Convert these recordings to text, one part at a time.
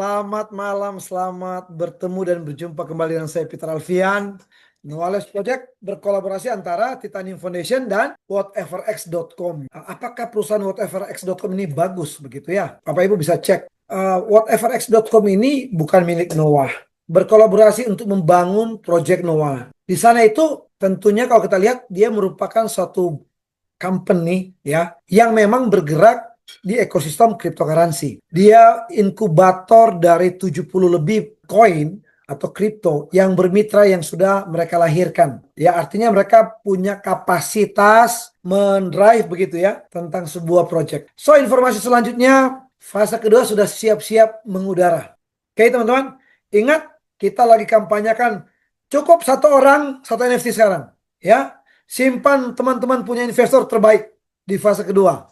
Selamat malam, selamat bertemu dan berjumpa kembali dengan saya Peter Alfian. Knowledge Project berkolaborasi antara Titanium Foundation dan whateverx.com. Apakah perusahaan whateverx.com ini bagus begitu ya? Bapak Ibu bisa cek. Whateverx.com ini bukan milik Noah. Berkolaborasi untuk membangun project Noah. Di sana itu tentunya kalau kita lihat dia merupakan suatu company ya yang memang bergerak di ekosistem cryptocurrency. Dia inkubator dari 70 lebih koin atau kripto yang bermitra yang sudah mereka lahirkan. Ya, artinya mereka punya kapasitas mendrive begitu ya tentang sebuah project. So, informasi selanjutnya fase kedua sudah siap-siap mengudara. Oke, teman-teman, ingat kita lagi kampanyakan cukup satu orang satu NFT sekarang, ya. Simpan teman-teman punya investor terbaik di fase kedua.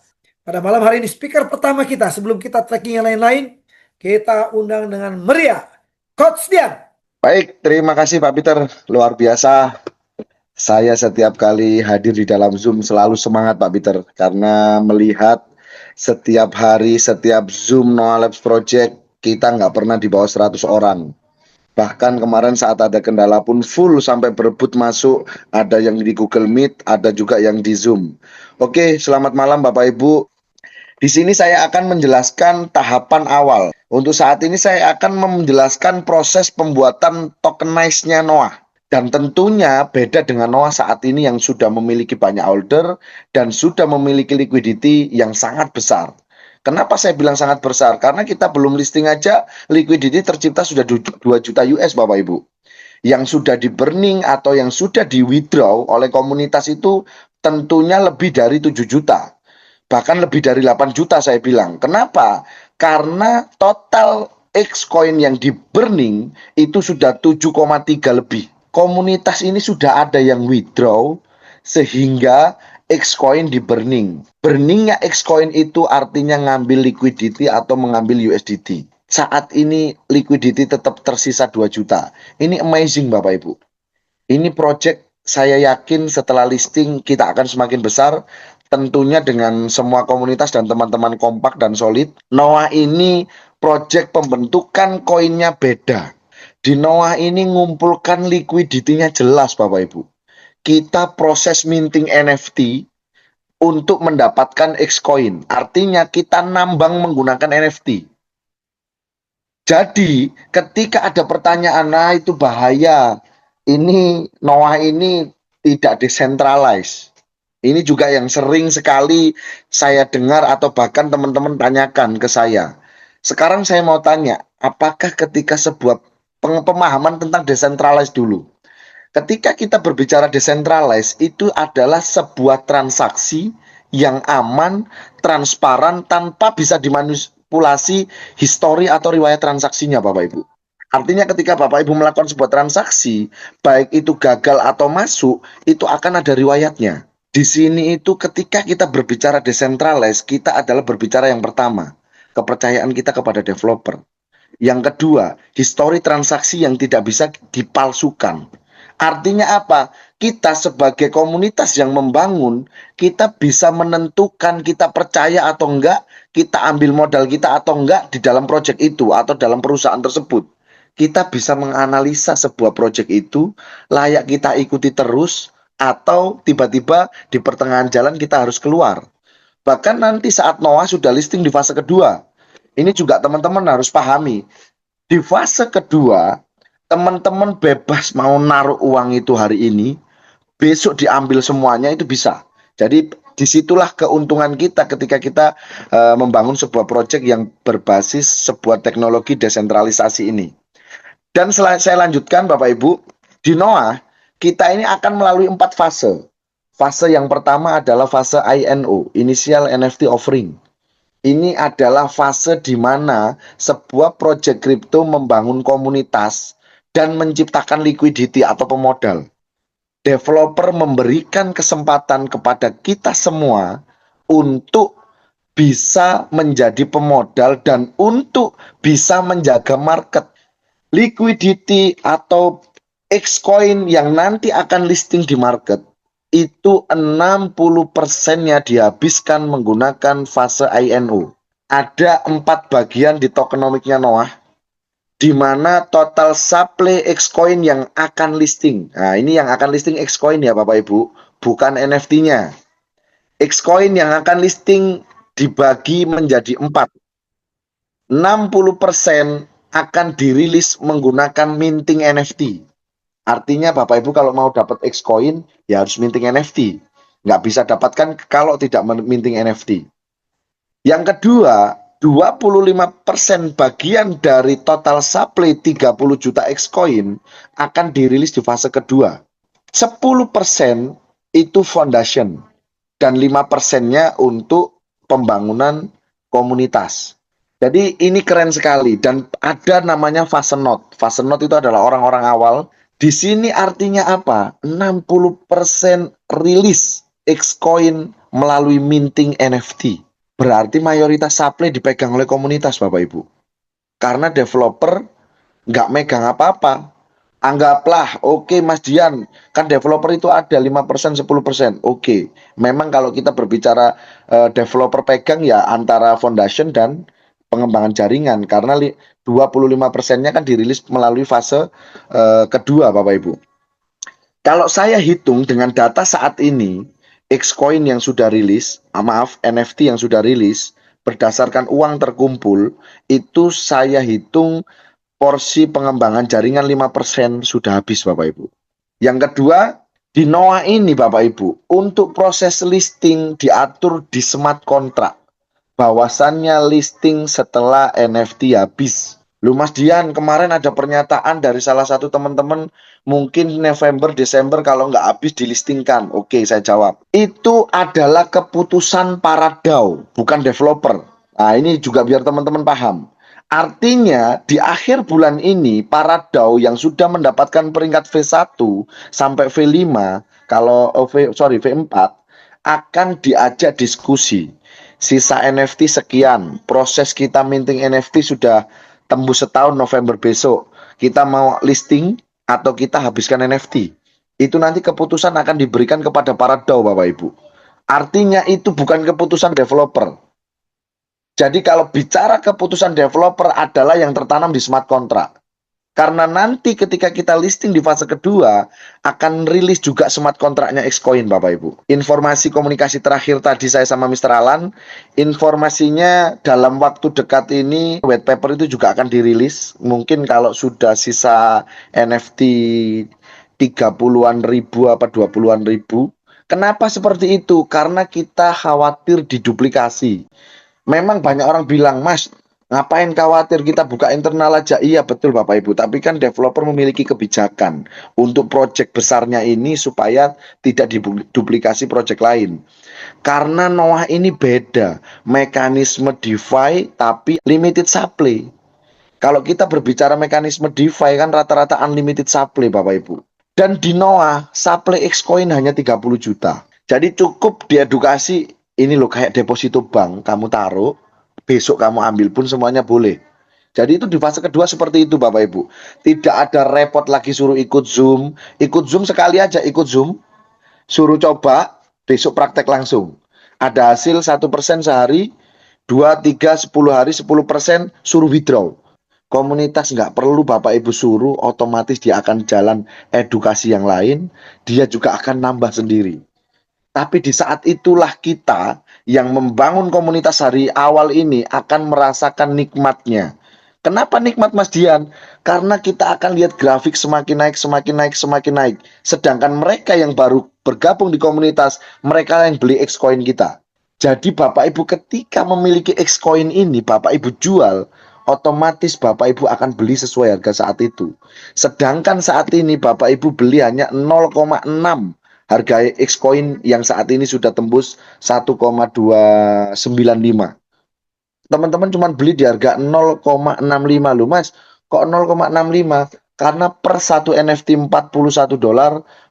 Pada malam hari ini speaker pertama kita sebelum kita tracking yang lain-lain, kita undang dengan meriah Coach Dian. Baik, terima kasih Pak Peter. Luar biasa. Saya setiap kali hadir di dalam Zoom selalu semangat Pak Peter. Karena melihat setiap hari, setiap Zoom Noah Labs Project, kita nggak pernah di bawah 100 orang. Bahkan kemarin saat ada kendala pun full sampai berebut masuk. Ada yang di Google Meet, ada juga yang di Zoom. Oke, selamat malam Bapak Ibu. Di sini saya akan menjelaskan tahapan awal. Untuk saat ini saya akan menjelaskan proses pembuatan tokenize-nya Noah. Dan tentunya beda dengan Noah saat ini yang sudah memiliki banyak holder dan sudah memiliki liquidity yang sangat besar. Kenapa saya bilang sangat besar? Karena kita belum listing aja, liquidity tercipta sudah 2 juta US Bapak Ibu. Yang sudah di burning atau yang sudah di withdraw oleh komunitas itu tentunya lebih dari 7 juta. Bahkan lebih dari 8 juta saya bilang. Kenapa? Karena total X-Coin yang di burning itu sudah 7,3 lebih. Komunitas ini sudah ada yang withdraw sehingga X-Coin di burning. Burningnya X-Coin itu artinya ngambil liquidity atau mengambil USDT. Saat ini liquidity tetap tersisa 2 juta. Ini amazing Bapak Ibu. Ini project saya yakin setelah listing kita akan semakin besar. Tentunya dengan semua komunitas dan teman-teman kompak dan solid. Noah ini project pembentukan koinnya beda. Di Noah ini ngumpulkan liquidity-nya jelas Bapak Ibu. Kita proses minting NFT untuk mendapatkan X-Coin. Artinya kita nambang menggunakan NFT. Jadi ketika ada pertanyaan, nah itu bahaya. Ini Noah ini tidak decentralized. Ini juga yang sering sekali saya dengar atau bahkan teman-teman tanyakan ke saya. Sekarang saya mau tanya, apakah ketika sebuah pemahaman tentang decentralized dulu. Ketika kita berbicara decentralized, itu adalah sebuah transaksi yang aman, transparan, tanpa bisa dimanipulasi histori atau riwayat transaksinya Bapak Ibu. Artinya ketika Bapak Ibu melakukan sebuah transaksi, baik itu gagal atau masuk, itu akan ada riwayatnya. Di sini itu ketika kita berbicara decentralized, kita adalah berbicara yang pertama, kepercayaan kita kepada developer. Yang kedua, histori transaksi yang tidak bisa dipalsukan. Artinya apa? Kita sebagai komunitas yang membangun, kita bisa menentukan kita percaya atau enggak, kita ambil modal kita atau enggak di dalam proyek itu atau dalam perusahaan tersebut. Kita bisa menganalisa sebuah proyek itu, layak kita ikuti terus, atau tiba-tiba di pertengahan jalan kita harus keluar. Bahkan nanti saat Noah sudah listing di fase kedua, ini juga teman-teman harus pahami. Di fase kedua, teman-teman bebas mau naruh uang itu hari ini, besok diambil semuanya itu bisa. Jadi disitulah keuntungan kita ketika kita membangun sebuah proyek yang berbasis sebuah teknologi desentralisasi ini. Dan saya lanjutkan Bapak Ibu, di Noah kita ini akan melalui 4 fase. Fase yang pertama adalah fase INO, Initial NFT Offering. Ini adalah fase di mana sebuah proyek kripto membangun komunitas dan menciptakan liquidity atau pemodal. Developer memberikan kesempatan kepada kita semua untuk bisa menjadi pemodal dan untuk bisa menjaga market. Liquidity atau X-Coin yang nanti akan listing di market itu 60%-nya dihabiskan menggunakan fase INO. Ada 4 bagian di tokenomiknya Noah. di mana total supply Xcoin yang akan listing. Nah, ini yang akan listing Xcoin ya Bapak Ibu, bukan NFT-nya. Xcoin yang akan listing dibagi menjadi 4. 60% akan dirilis menggunakan minting NFT. Artinya Bapak Ibu kalau mau dapat Xcoin ya harus minting NFT. Nggak bisa dapatkan kalau tidak minting NFT. Yang kedua, 25% bagian dari total supply 30 juta Xcoin akan dirilis di fase kedua. 10% itu foundation dan 5%-nya untuk pembangunan komunitas. Jadi ini keren sekali dan ada namanya fase note. Fase note itu adalah orang-orang awal. Di sini artinya apa? 60% rilis Xcoin melalui minting NFT. Berarti mayoritas supply dipegang oleh komunitas Bapak Ibu. Karena developer nggak megang apa-apa. Anggaplah, oke Mas Dian, kan developer itu ada 5%, 10%. Oke, memang kalau kita berbicara developer pegang ya antara foundation dan pengembangan jaringan. Karena 25%-nya kan dirilis melalui fase kedua Bapak Ibu. Kalau saya hitung dengan data saat ini, Xcoin yang sudah rilis, maaf, NFT yang sudah rilis, berdasarkan uang terkumpul, itu saya hitung porsi pengembangan jaringan 5% sudah habis Bapak Ibu. Yang kedua, di NOA ini Bapak Ibu, untuk proses listing diatur di smart contract. Bahwasannya listing setelah NFT habis. Lu Mas Dian, kemarin ada pernyataan dari salah satu teman-teman, mungkin November, Desember kalau nggak habis dilistingkan. Oke, saya jawab. Itu adalah keputusan para DAO, bukan developer. Nah, ini juga biar teman-teman paham. Artinya, di akhir bulan ini, para DAO yang sudah mendapatkan peringkat V1 sampai V5, V4, akan diajak diskusi. Sisa NFT sekian, proses kita minting NFT sudah tembus setahun November besok. Kita mau listing atau kita habiskan NFT. Itu nanti keputusan akan diberikan kepada para DAO Bapak Ibu. Artinya itu bukan keputusan developer. Jadi kalau bicara keputusan developer adalah yang tertanam di smart contract. Karena nanti ketika kita listing di fase kedua, akan rilis juga smart kontraknya Xcoin Bapak Ibu. Informasi komunikasi terakhir tadi saya sama Mr. Alan, informasinya dalam waktu dekat ini, white paper itu juga akan dirilis. Mungkin kalau sudah sisa NFT 30-an ribu apa 20-an ribu. Kenapa seperti itu? Karena kita khawatir diduplikasi. Memang banyak orang bilang, Mas, ngapain khawatir, kita buka internal aja. Iya betul Bapak Ibu, tapi kan developer memiliki kebijakan untuk proyek besarnya ini supaya tidak diduplikasi proyek lain. Karena NOAH ini beda, mekanisme DeFi tapi limited supply. Kalau kita berbicara mekanisme DeFi kan rata-rata unlimited supply Bapak Ibu. Dan di NOAH supply Xcoin hanya 30 juta. Jadi cukup diedukasi, ini loh kayak deposito bank, kamu taruh, besok kamu ambil pun semuanya boleh. Jadi itu di fase kedua seperti itu Bapak Ibu. Tidak ada repot lagi suruh ikut Zoom sekali aja ikut Zoom, suruh coba, besok praktek langsung. Ada hasil 1% sehari, 2, 3, 10 hari 10% suruh withdraw. Komunitas nggak perlu Bapak Ibu suruh, otomatis dia akan jalan edukasi yang lain, dia juga akan nambah sendiri. Tapi di saat itulah kita yang membangun komunitas hari awal ini akan merasakan nikmatnya. Kenapa nikmat Mas Dian? Karena kita akan lihat grafik semakin naik, semakin naik, semakin naik. Sedangkan mereka yang baru bergabung di komunitas, mereka yang beli Xcoin kita. Jadi Bapak Ibu ketika memiliki Xcoin ini, Bapak Ibu jual, otomatis Bapak Ibu akan beli sesuai harga saat itu. Sedangkan saat ini Bapak Ibu beli hanya 0,6 harga Xcoin yang saat ini sudah tembus 1,295. Teman-teman cuma beli di harga 0,65 loh Mas. Kok 0,65? Karena per satu NFT $41,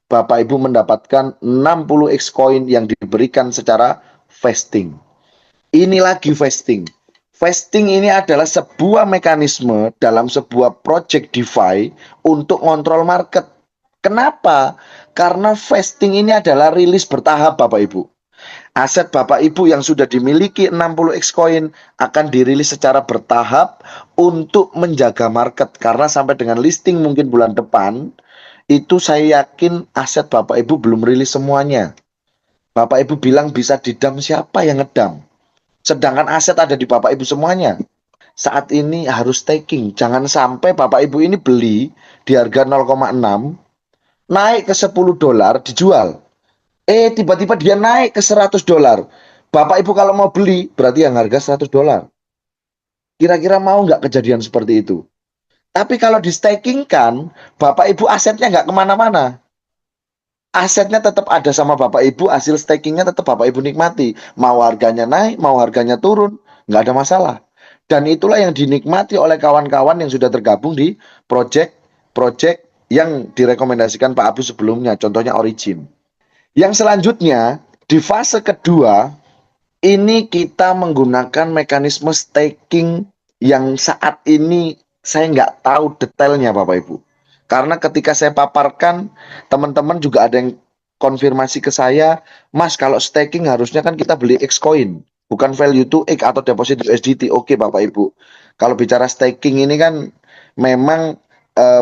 Bapak Ibu mendapatkan 60 Xcoin yang diberikan secara vesting. Ini lagi vesting. Vesting ini adalah sebuah mekanisme dalam sebuah project DeFi untuk kontrol market. Kenapa? Karena vesting ini adalah rilis bertahap Bapak Ibu. Aset Bapak Ibu yang sudah dimiliki 60x koin akan dirilis secara bertahap untuk menjaga market, karena sampai dengan listing mungkin bulan depan itu saya yakin aset Bapak Ibu belum rilis semuanya. Bapak Ibu bilang bisa didam, siapa yang ngedam? Sedangkan aset ada di Bapak Ibu semuanya. Saat ini harus staking. Jangan sampai Bapak Ibu ini beli di harga 0,6, naik ke $10 dijual. Tiba-tiba dia naik ke $100. Bapak Ibu kalau mau beli berarti yang harga $100. Kira-kira mau nggak kejadian seperti itu? Tapi kalau di staking kan, Bapak Ibu asetnya nggak kemana-mana. Asetnya tetap ada sama Bapak Ibu, hasil stakingnya tetap Bapak Ibu nikmati. Mau harganya naik, mau harganya turun, nggak ada masalah. Dan itulah yang dinikmati oleh kawan-kawan yang sudah tergabung di project-project yang direkomendasikan Pak Abu sebelumnya, contohnya Origin. Yang selanjutnya, di fase kedua, ini kita menggunakan mekanisme staking yang saat ini saya nggak tahu detailnya Bapak Ibu. Karena ketika saya paparkan, teman-teman juga ada yang konfirmasi ke saya, Mas kalau staking harusnya kan kita beli X coin, bukan value to X atau deposit USDT. Oke Bapak Ibu, kalau bicara staking ini kan memang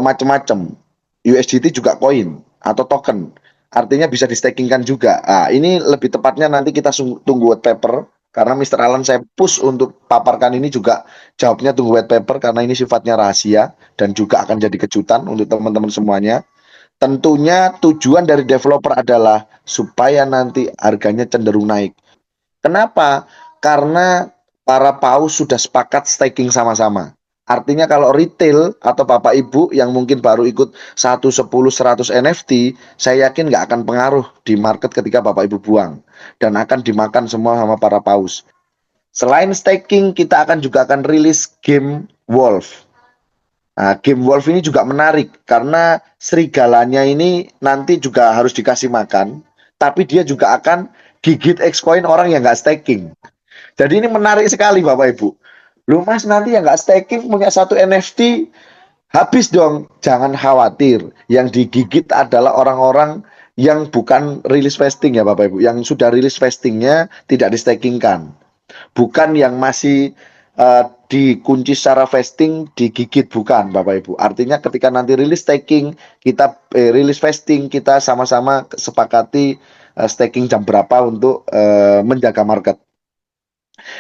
macam-macam. USDT juga koin atau token. Artinya bisa di stakingkan juga. Nah, ini lebih tepatnya nanti kita tunggu white paper, karena Mr. Alan saya push untuk paparkan ini juga jawabnya tunggu white paper karena ini sifatnya rahasia dan juga akan jadi kejutan untuk teman-teman semuanya. Tentunya tujuan dari developer adalah supaya nanti harganya cenderung naik. Kenapa? Karena para paus sudah sepakat staking sama-sama. Artinya kalau retail atau Bapak Ibu yang mungkin baru ikut 1, 10, 100 NFT, saya yakin nggak akan pengaruh di market ketika Bapak Ibu buang. Dan akan dimakan semua sama para paus. Selain staking, kita juga akan rilis game Wolf. Nah, game Wolf ini juga menarik karena serigalanya ini nanti juga harus dikasih makan, tapi dia juga akan gigit X-Coin orang yang nggak staking. Jadi ini menarik sekali Bapak Ibu. Lu Mas nanti yang nggak staking punya satu NFT, habis dong. Jangan khawatir, yang digigit adalah orang-orang yang bukan rilis vesting ya Bapak Ibu. Yang sudah rilis vestingnya tidak di stakingkan. Bukan yang masih dikunci secara vesting digigit, bukan Bapak Ibu. Artinya ketika nanti rilis staking, kita rilis vesting, kita sama-sama sepakati staking jam berapa untuk menjaga market.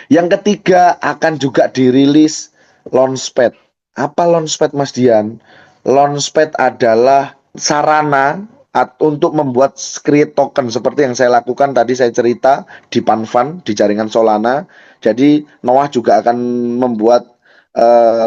Yang ketiga akan juga dirilis Launchpad. Apa Launchpad Mas Dian? Launchpad adalah sarana untuk membuat create token seperti yang saya lakukan tadi, saya cerita di Panfan di jaringan Solana. Jadi Noah juga akan membuat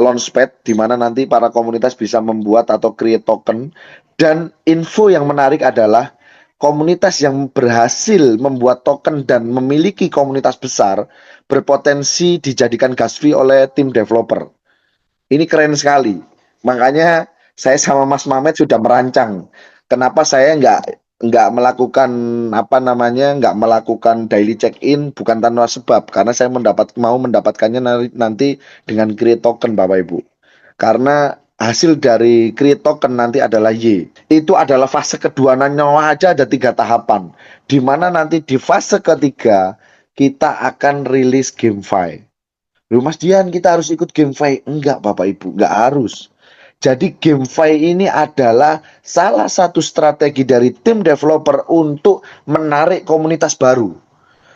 Launchpad di mana nanti para komunitas bisa membuat atau create token. Dan info yang menarik adalah komunitas yang berhasil membuat token dan memiliki komunitas besar berpotensi dijadikan gas fee oleh tim developer. Ini keren sekali. Makanya saya sama Mas Mamet sudah merancang. Kenapa saya nggak melakukan nggak melakukan daily check in, bukan tanpa sebab, karena saya mau mendapatkannya nanti dengan create token Bapak Ibu. Karena hasil dari create token nanti adalah Y. Itu adalah fase kedua, Noah aja ada 3 tahapan. Di mana nanti di fase ketiga kita akan rilis GameFi. Loh Mas Dian, kita harus ikut GameFi? Enggak Bapak Ibu, enggak harus. Jadi GameFi ini adalah salah satu strategi dari tim developer untuk menarik komunitas baru.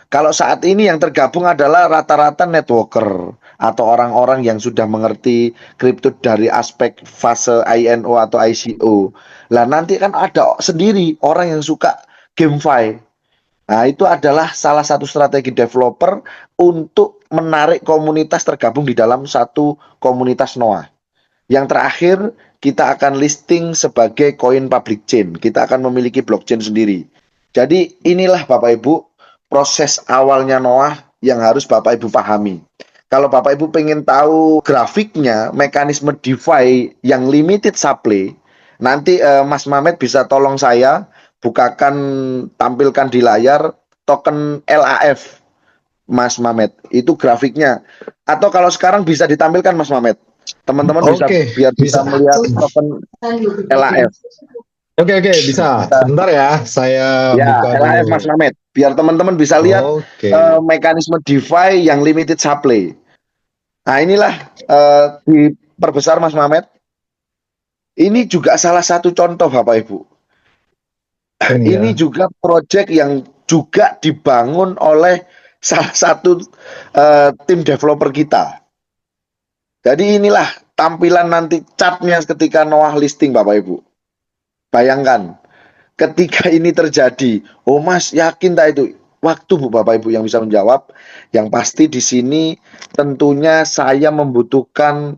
Kalau saat ini yang tergabung adalah rata-rata networker atau orang-orang yang sudah mengerti kripto dari aspek fase INO atau ICO. Lah nanti kan ada sendiri orang yang suka GameFi. Nah, itu adalah salah satu strategi developer untuk menarik komunitas tergabung di dalam satu komunitas Noah. Yang terakhir, kita akan listing sebagai koin public chain. Kita akan memiliki blockchain sendiri. Jadi inilah Bapak Ibu proses awalnya Noah yang harus Bapak Ibu pahami. Kalau Bapak Ibu pengen tahu grafiknya, mekanisme DeFi yang limited supply, nanti Mas Mamet bisa tolong saya bukakan, tampilkan di layar token LAF Mas Mamet. Itu grafiknya. Atau kalau sekarang bisa ditampilkan Mas Mamet. Teman-teman bisa melihat token LAF. Oke, bisa. Sebentar ya, saya buka LAF dulu. Mas Mamet. biar teman-teman bisa lihat Oke. mekanisme DeFi yang limited supply. Nah, inilah diperbesar Mas Mamet. Ini juga salah satu contoh Bapak Ibu. Iya. Ini juga proyek yang juga dibangun oleh salah satu tim developer kita. Jadi inilah tampilan nanti chartnya ketika Noah listing Bapak Ibu. Bayangkan, ketika ini terjadi, oh Mas yakin tak itu? Waktu Bu Bapak Ibu yang bisa menjawab. Yang pasti di sini tentunya saya membutuhkan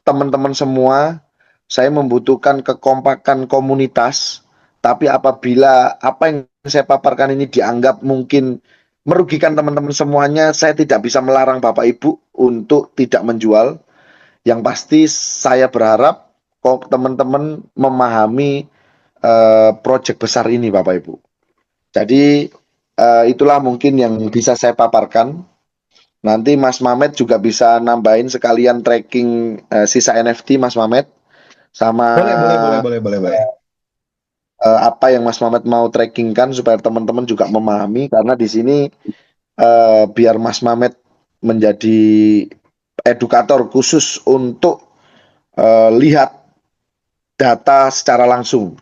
teman-teman semua, saya membutuhkan kekompakan komunitas. Tapi apabila apa yang saya paparkan ini dianggap mungkin merugikan teman-teman semuanya, saya tidak bisa melarang Bapak Ibu untuk tidak menjual. Yang pasti saya berharap kok teman-teman memahami proyek besar ini Bapak Ibu. Jadi itulah mungkin yang bisa saya paparkan. Nanti Mas Mamet juga bisa nambahin sekalian tracking sisa NFT Mas Mamet sama Boleh. apa yang Mas Mamet mau trackingkan supaya teman-teman juga memahami karena di sini biar Mas Mamet menjadi edukator khusus untuk lihat data secara langsung.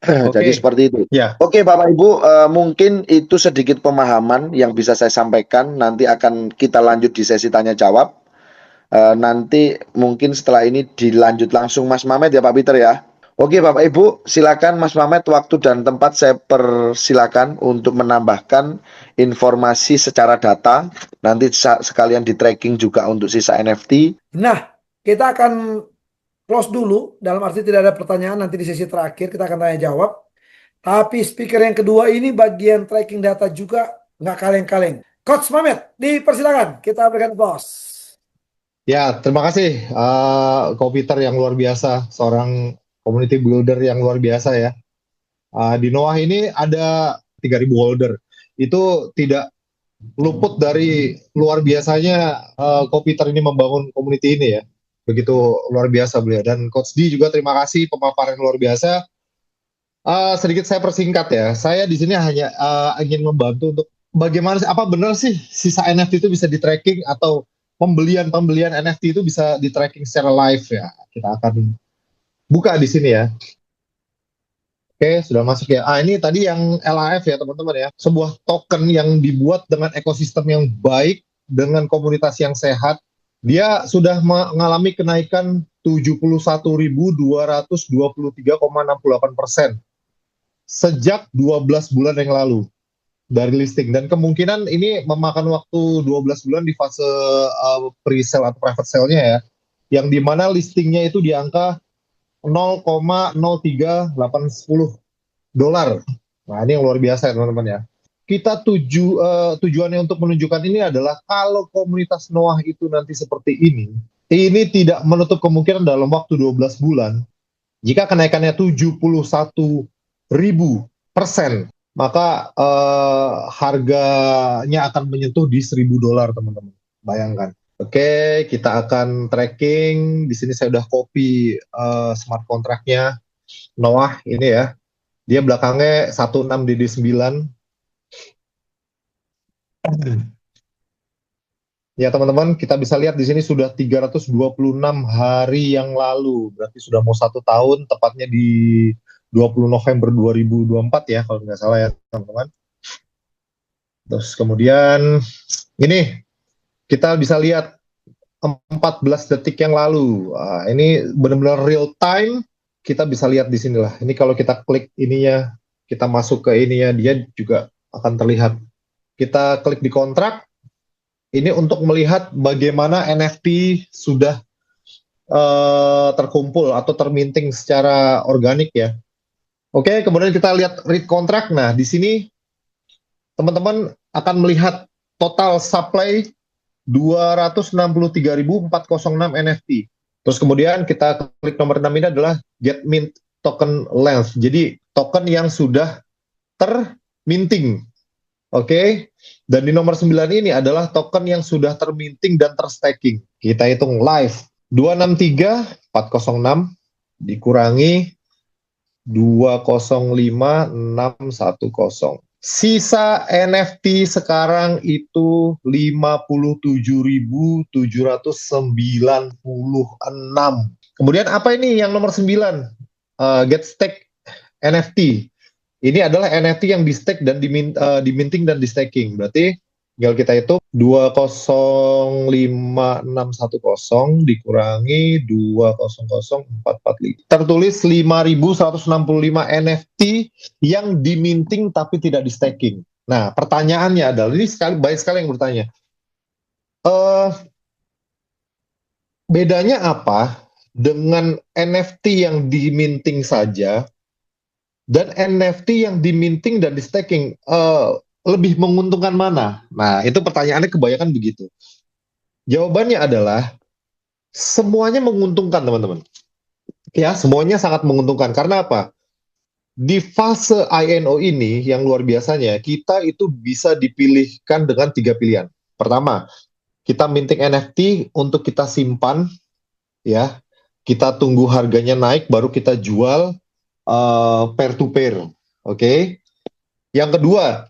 Jadi Oke. seperti itu. Ya. Oke Bapak Ibu, mungkin itu sedikit pemahaman yang bisa saya sampaikan. Nanti akan kita lanjut di sesi tanya jawab. Nanti mungkin setelah ini dilanjut langsung Mas Mamet ya Pak Peter ya. Oke Bapak Ibu, silakan Mas Mamet, waktu dan tempat saya persilakan untuk menambahkan informasi secara data. Nanti sekalian di tracking juga untuk sisa NFT. Nah, kita akan close dulu, dalam arti tidak ada pertanyaan, nanti di sesi terakhir kita akan tanya jawab. Tapi speaker yang kedua ini bagian tracking data juga nggak kaleng-kaleng. Coach Mamet, dipersilakan, kita berikan applause. Ya, terima kasih Ko Peter yang luar biasa, seorang community builder yang luar biasa ya. Di Noah ini ada 3.000 holder. Itu tidak luput dari luar biasanya Ko Peter ini membangun community ini ya. Begitu luar biasa beliau. Dan Coach D juga terima kasih pemaparan luar biasa. Sedikit saya persingkat ya. Saya di sini hanya ingin membantu untuk bagaimana apa benar sih sisa NFT itu bisa di tracking atau pembelian NFT itu bisa di tracking secara live ya. Kita akan buka di sini ya. Oke, sudah masuk ya. Ini tadi yang LAF ya teman-teman ya. Sebuah token yang dibuat dengan ekosistem yang baik, dengan komunitas yang sehat. Dia sudah mengalami kenaikan 71.223,68% sejak 12 bulan yang lalu dari listing. Dan kemungkinan ini memakan waktu 12 bulan di fase pre-sale atau private sale-nya ya. Yang dimana listingnya itu di angka 0,03810 dolar. Nah, ini yang luar biasa ya teman-teman ya. Kita tujuannya untuk menunjukkan ini adalah kalau komunitas Noah itu nanti seperti ini tidak menutup kemungkinan dalam waktu 12 bulan, jika kenaikannya 71.000%, maka harganya akan menyentuh di 1.000 dolar teman-teman. Bayangkan. Oke, kita akan tracking. Di sini saya udah copy smart contract-nya Noah ini ya. Dia belakangnya 16DD9. Ya teman-teman, kita bisa lihat di sini sudah 326 hari yang lalu. Berarti sudah mau 1 tahun, tepatnya di 20 November 2024 ya, kalau nggak salah ya teman-teman. Terus kemudian ini kita bisa lihat 14 detik yang lalu. Ini benar-benar real time. Kita bisa lihat di sinilah. Ini kalau kita klik ininya, kita masuk ke ininya, dia juga akan terlihat. Kita klik di kontrak. Ini untuk melihat bagaimana NFT sudah terkumpul atau terminting secara organik ya. Oke, kemudian kita lihat read kontrak. Nah, di sini teman-teman akan melihat total supply 263.406 NFT. Terus kemudian kita klik nomor 6 ini adalah get mint token length. Jadi token yang sudah terminting. Oke. Dan di nomor 9 ini adalah token yang sudah terminting dan terstaking. Kita hitung live. 263.406 dikurangi 205.610 Sisa NFT sekarang itu 57.796. Kemudian apa ini yang nomor 9? Get Stake NFT. Ini adalah NFT yang di stake dan diminting dan di staking. Berarti tinggal kita itu 205610 dikurangi 200445. Tertulis 5165 NFT yang diminting tapi tidak di staking. Nah, pertanyaannya adalah, ini banyak sekali yang bertanya. Bedanya apa dengan NFT yang diminting saja dan NFT yang diminting dan di staking, lebih menguntungkan mana? Nah, itu pertanyaannya kebanyakan begitu. Jawabannya adalah semuanya menguntungkan, teman-teman. Ya, semuanya sangat menguntungkan. Karena apa? Di fase INO ini yang luar biasanya, kita itu bisa dipilihkan dengan 3 pilihan. Pertama, kita minting NFT untuk kita simpan, ya. Kita tunggu harganya naik, baru kita jual peer to peer. Oke. Yang kedua,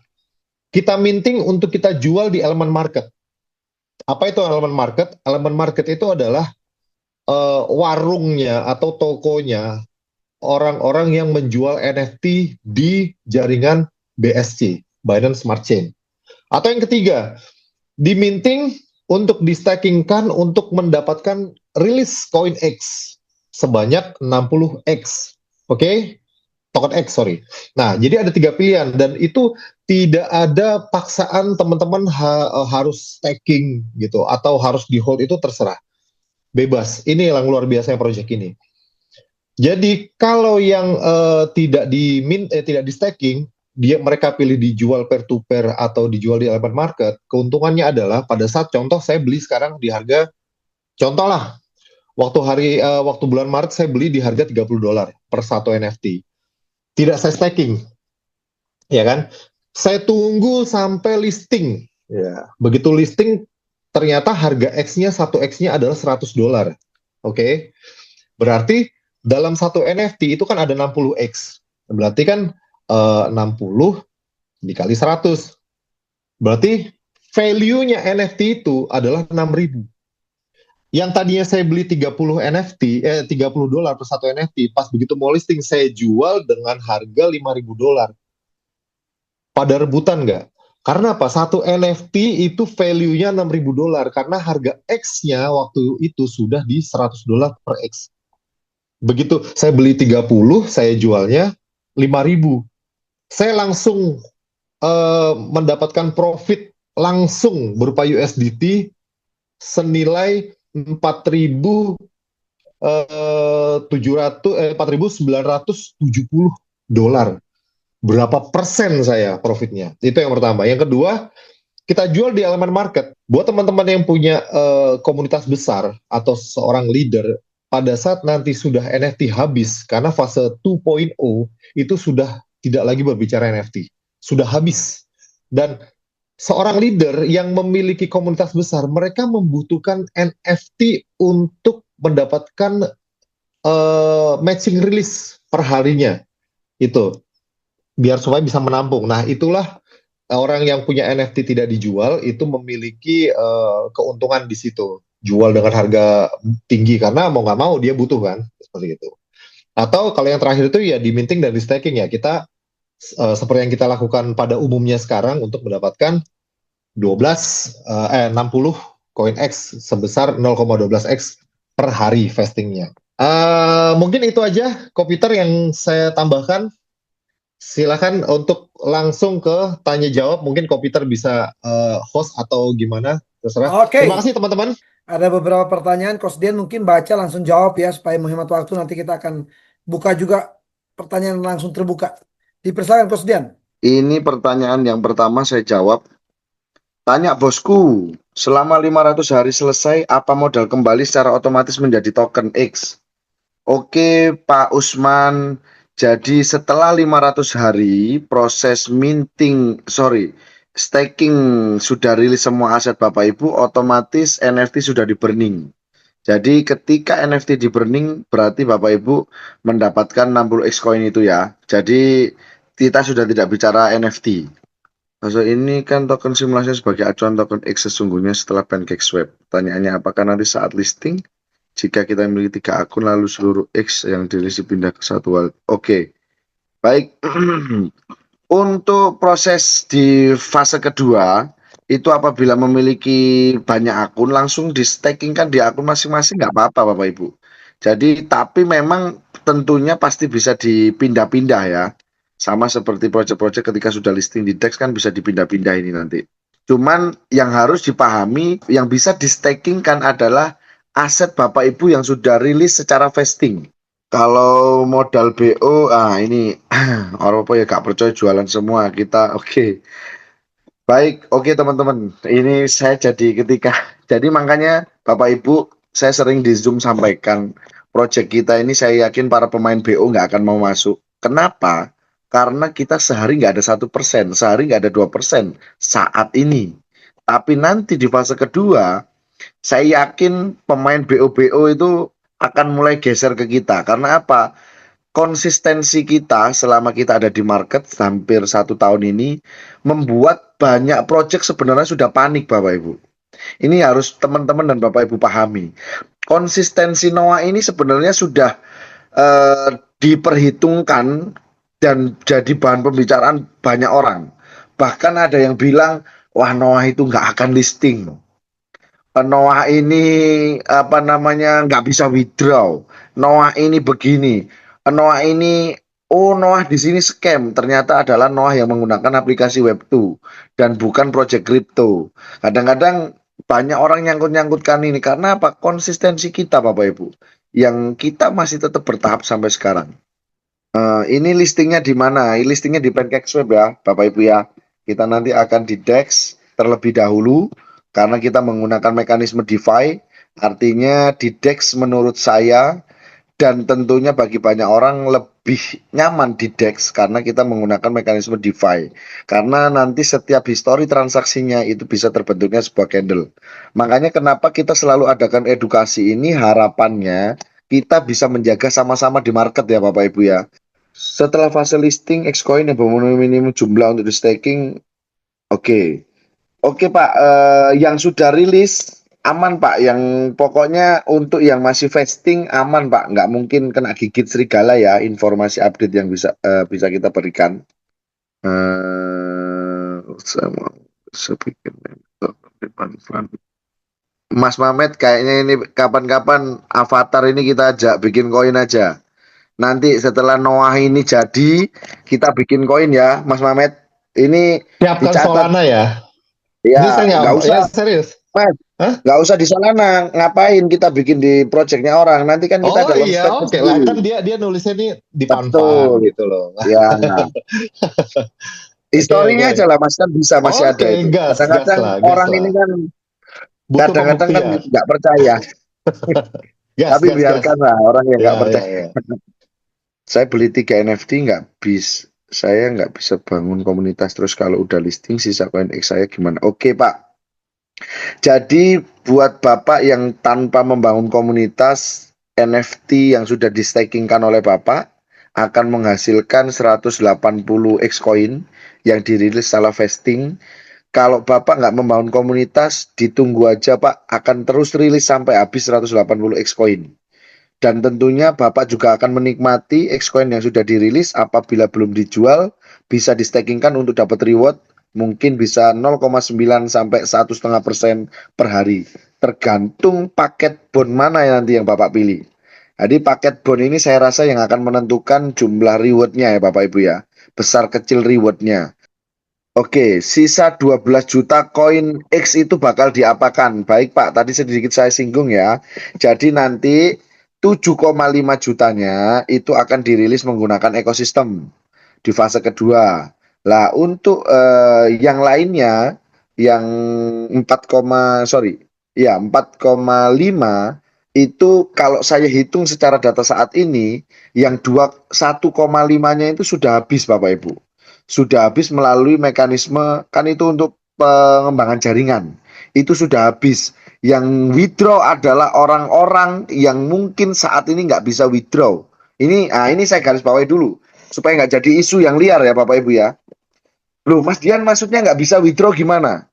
kita minting untuk kita jual di elemen market. Apa itu elemen market? Elemen market itu adalah warungnya atau tokonya orang-orang yang menjual NFT di jaringan BSC, Binance Smart Chain. Atau yang ketiga, diminting untuk di-stackingkan untuk mendapatkan rilis koin X sebanyak 60X. Oke? Token X, sorry. Nah, jadi ada 3 pilihan dan itu tidak ada paksaan teman-teman harus staking gitu atau harus di hold, itu terserah. Bebas. Ini yang luar biasanya project ini. Jadi kalau yang tidak di staking, mereka pilih dijual peer to peer atau dijual di elemen market, keuntungannya adalah pada saat contoh saya beli sekarang di harga, contoh lah, waktu bulan Maret saya beli di harga $30 per satu NFT. Tidak saya staking, ya kan? Saya tunggu sampai listing. Ya, begitu listing, ternyata harga X-nya, satu X-nya adalah $100. Oke? Berarti dalam satu NFT itu kan ada 60X. Berarti kan 60 dikali 100. Berarti value-nya NFT itu adalah 6.000. Yang tadinya saya beli $30 per satu NFT, pas begitu mau listing saya jual dengan harga $5.000. Pada rebutan nggak? Karena apa? Satu NFT itu value-nya $6.000 karena harga X-nya waktu itu sudah di $100 per X. Begitu saya beli 30, saya jualnya 5.000. Saya langsung mendapatkan profit langsung berupa USDT senilai $4.970. Berapa persen saya profitnya? Itu yang pertama. Yang kedua, kita jual di elemen market. Buat teman-teman yang punya komunitas besar atau seorang leader, pada saat nanti sudah NFT habis, karena fase 2.0 itu sudah tidak lagi berbicara NFT, sudah habis. Dan seorang leader yang memiliki komunitas besar, mereka membutuhkan NFT untuk mendapatkan matching release per harinya. Itu biar supaya bisa menampung. Nah, itulah orang yang punya NFT tidak dijual itu memiliki keuntungan di situ. Jual dengan harga tinggi karena mau nggak mau dia butuh kan, seperti itu. Atau kalau yang terakhir itu ya di minting dan di staking ya, kita seperti yang kita lakukan pada umumnya sekarang untuk mendapatkan 60 koin X sebesar 0,12X per hari vestingnya. Mungkin itu aja Kopiter yang saya tambahkan. Silakan untuk langsung ke tanya jawab. Mungkin Kopiter bisa host atau gimana, terserah. Oke. Terima kasih teman-teman. Ada beberapa pertanyaan, Coach Dian mungkin baca langsung jawab ya supaya menghemat waktu. Nanti kita akan buka juga pertanyaan langsung terbuka. Dipersilakan Coach Dian. Ini pertanyaan yang pertama saya jawab. Tanya bosku, selama 500 hari selesai, apa modal kembali secara otomatis menjadi token X? Oke Pak Usman, jadi setelah 500 hari proses staking sudah rilis semua aset Bapak Ibu, otomatis NFT sudah di-burning. Jadi ketika NFT di-burning berarti Bapak Ibu mendapatkan 60X koin itu ya. Jadi kita sudah tidak bicara NFT. So ini kan token simulasi sebagai acuan token X sesungguhnya setelah PancakeSwap. Pertanyaannya apakah nanti saat listing jika kita memiliki 3 akun lalu seluruh X yang dirilis dipindah ke satu wallet. Oke. Baik. Untuk proses di fase kedua itu apabila memiliki banyak akun langsung di staking kan di akun masing-masing nggak apa-apa Bapak Ibu. Jadi tapi memang tentunya pasti bisa dipindah-pindah ya. Sama seperti proyek-proyek ketika sudah listing di DEX kan bisa dipindah-pindah ini nanti. Cuman yang harus dipahami yang bisa di staking kan adalah aset Bapak Ibu yang sudah rilis secara vesting. Kalau modal BO, ini orang apa ya gak percaya jualan semua kita. Oke. Baik, oke teman-teman. Ini saya jadi makanya Bapak Ibu saya sering di Zoom sampaikan project kita ini saya yakin para pemain BO nggak akan mau masuk. Kenapa? Karena kita sehari nggak ada 1%, sehari nggak ada 2% saat ini. Tapi nanti di fase kedua, saya yakin pemain BO-BO itu akan mulai geser ke kita. Karena apa? Konsistensi kita selama kita ada di market hampir 1 tahun ini membuat banyak project sebenarnya sudah panik Bapak Ibu. Ini harus teman-teman dan Bapak Ibu pahami. Konsistensi Noah ini sebenarnya sudah diperhitungkan dan jadi bahan pembicaraan banyak orang. Bahkan ada yang bilang, wah Noah itu nggak akan listing. Noah ini apa namanya nggak bisa withdraw. Noah ini begini. Noah ini Noah di sini scam. Ternyata adalah Noah yang menggunakan aplikasi Web2 dan bukan project crypto. Kadang-kadang banyak orang nyangkut-nyangkutkan ini karena apa? Konsistensi kita Bapak Ibu. Yang kita masih tetap bertahap sampai sekarang. Ini listingnya di mana? Ini listingnya di PancakeSwap ya, Bapak Ibu ya. Kita nanti akan di DEX terlebih dahulu karena kita menggunakan mekanisme DeFi. Artinya di DEX menurut saya dan tentunya bagi banyak orang lebih nyaman di DEX karena kita menggunakan mekanisme DeFi. Karena nanti setiap histori transaksinya itu bisa terbentuknya sebuah candle. Makanya kenapa kita selalu adakan edukasi ini harapannya kita bisa menjaga sama-sama di market ya Bapak Ibu ya. Setelah fase listing Xcoin yang memenuhi minimum jumlah untuk di staking, oke. Oke Pak, yang sudah rilis aman Pak, yang pokoknya untuk yang masih vesting aman Pak, nggak mungkin kena gigit serigala ya, informasi update yang bisa kita berikan. Saya bikin Mas Mamet kayaknya ini kapan-kapan avatar ini kita ajak bikin koin aja. Nanti setelah Noah ini jadi, kita bikin koin ya, Mas Mamet. Ini Siapkan dicatat. Solana ya. Ya, Ini saya nggak usah. ya, serius. Mas, Hah? nggak usah di Solana. Ngapain kita bikin di projectnya orang? Nanti kan kita ada iya, launchpad oke. sendiri. Kan dia nulisnya nih di Betul. Panpan gitu loh. Ya. Historinya Oke. aja lah, Mas kan bisa masih ada Oke, itu. gas Kadang-kadang lah, orang gas ini lah. kan Butuh kadang-kadang kan pembuktian. nggak percaya. Tapi Gas. biarkanlah orang yang nggak Ya, percaya. ya. Saya beli 3 NFT saya nggak bisa bangun komunitas terus kalau udah listing sisa koin X saya gimana? Oke Pak. Jadi buat Bapak yang tanpa membangun komunitas NFT yang sudah di stakingkan oleh Bapak akan menghasilkan 180 Xcoin yang dirilis setelah vesting. Kalau Bapak nggak membangun komunitas, ditunggu aja Pak, akan terus rilis sampai habis 180 Xcoin. Dan tentunya Bapak juga akan menikmati Xcoin yang sudah dirilis apabila belum dijual, bisa di-stakingkan untuk dapat reward, mungkin bisa 0,9 sampai 1,5% per hari. Tergantung paket bond mana nanti yang Bapak pilih. Jadi paket bond ini saya rasa yang akan menentukan jumlah rewardnya ya Bapak Ibu ya. Besar kecil rewardnya. Oke, sisa 12 juta koin X itu bakal diapakan? Baik Pak, tadi sedikit saya singgung ya. Jadi nanti 7,5 jutanya itu akan dirilis menggunakan ekosistem di fase kedua. Lah untuk yang lainnya yang 4,5 itu kalau saya hitung secara data saat ini yang 1,5-nya itu sudah habis Bapak Ibu. Sudah habis melalui mekanisme kan itu untuk pengembangan jaringan. Itu sudah habis. Yang withdraw adalah orang-orang yang mungkin saat ini nggak bisa withdraw. Ini saya garis bawahi dulu supaya nggak jadi isu yang liar ya Bapak Ibu ya. Loh, Mas Dian maksudnya nggak bisa withdraw gimana?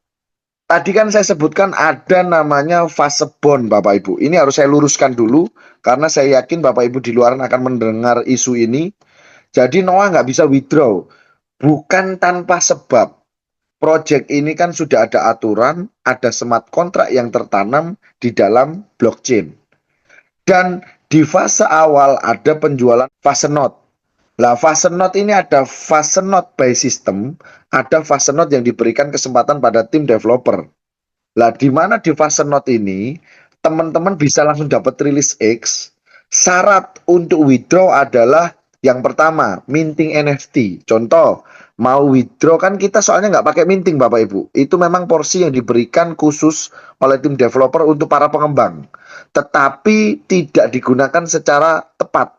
Tadi kan saya sebutkan ada namanya fase bond, Bapak Ibu. Ini harus saya luruskan dulu, karena saya yakin Bapak Ibu di luaran akan mendengar isu ini. Jadi Noah nggak bisa withdraw. Bukan tanpa sebab. Project ini kan sudah ada aturan, ada smart kontrak yang tertanam di dalam blockchain. Dan di fase awal ada penjualan fase note. Lah fase note ini ada fase note by system, ada fase note yang diberikan kesempatan pada tim developer. Lah di mana di fase note ini teman-teman bisa langsung dapat rilis X. Syarat untuk withdraw adalah yang pertama, minting NFT. Contoh, mau withdraw kan kita soalnya nggak pakai minting Bapak Ibu. Itu memang porsi yang diberikan khusus oleh tim developer untuk para pengembang. Tetapi tidak digunakan secara tepat.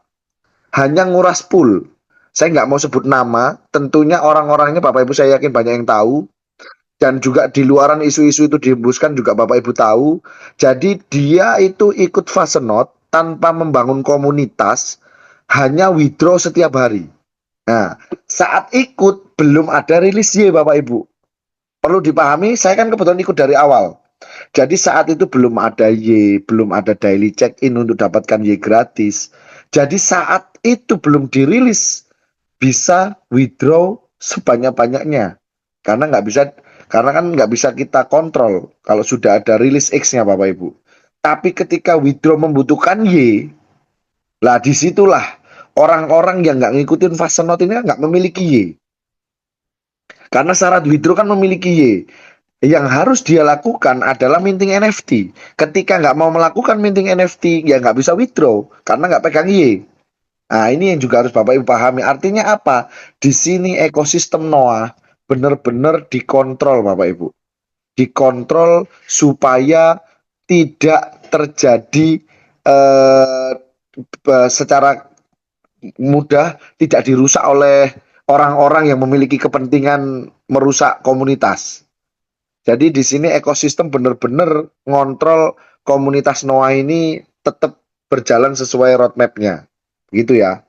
Hanya nguras pool. Saya nggak mau sebut nama, tentunya orang-orangnya Bapak Ibu saya yakin banyak yang tahu. Dan juga di luaran isu-isu itu dihembuskan juga Bapak Ibu tahu. Jadi dia itu ikut fase note tanpa membangun komunitas, hanya withdraw setiap hari. Nah, saat ikut belum ada rilis Y Bapak Ibu. Perlu dipahami, saya kan kebetulan ikut dari awal. Jadi saat itu belum ada Y, belum ada daily check-in untuk dapatkan Y gratis. Jadi saat itu belum dirilis, bisa withdraw sebanyak-banyaknya. Karena kan nggak bisa kita kontrol kalau sudah ada rilis X-nya Bapak Ibu. Tapi ketika withdraw membutuhkan Y, lah disitulah orang-orang yang nggak ngikutin fase note ini nggak memiliki Y. Karena syarat withdraw kan memiliki Y. Yang harus dia lakukan adalah minting NFT. Ketika nggak mau melakukan minting NFT, ya nggak bisa withdraw karena nggak pegang Y. Nah, ini yang juga harus Bapak Ibu pahami. Artinya apa? Di sini ekosistem Noah benar-benar dikontrol Bapak Ibu. Dikontrol supaya tidak terjadi secara mudah, tidak dirusak oleh orang-orang yang memiliki kepentingan merusak komunitas. Jadi di sini ekosistem benar-benar ngontrol komunitas Noah ini tetap berjalan sesuai roadmap-nya. Gitu ya.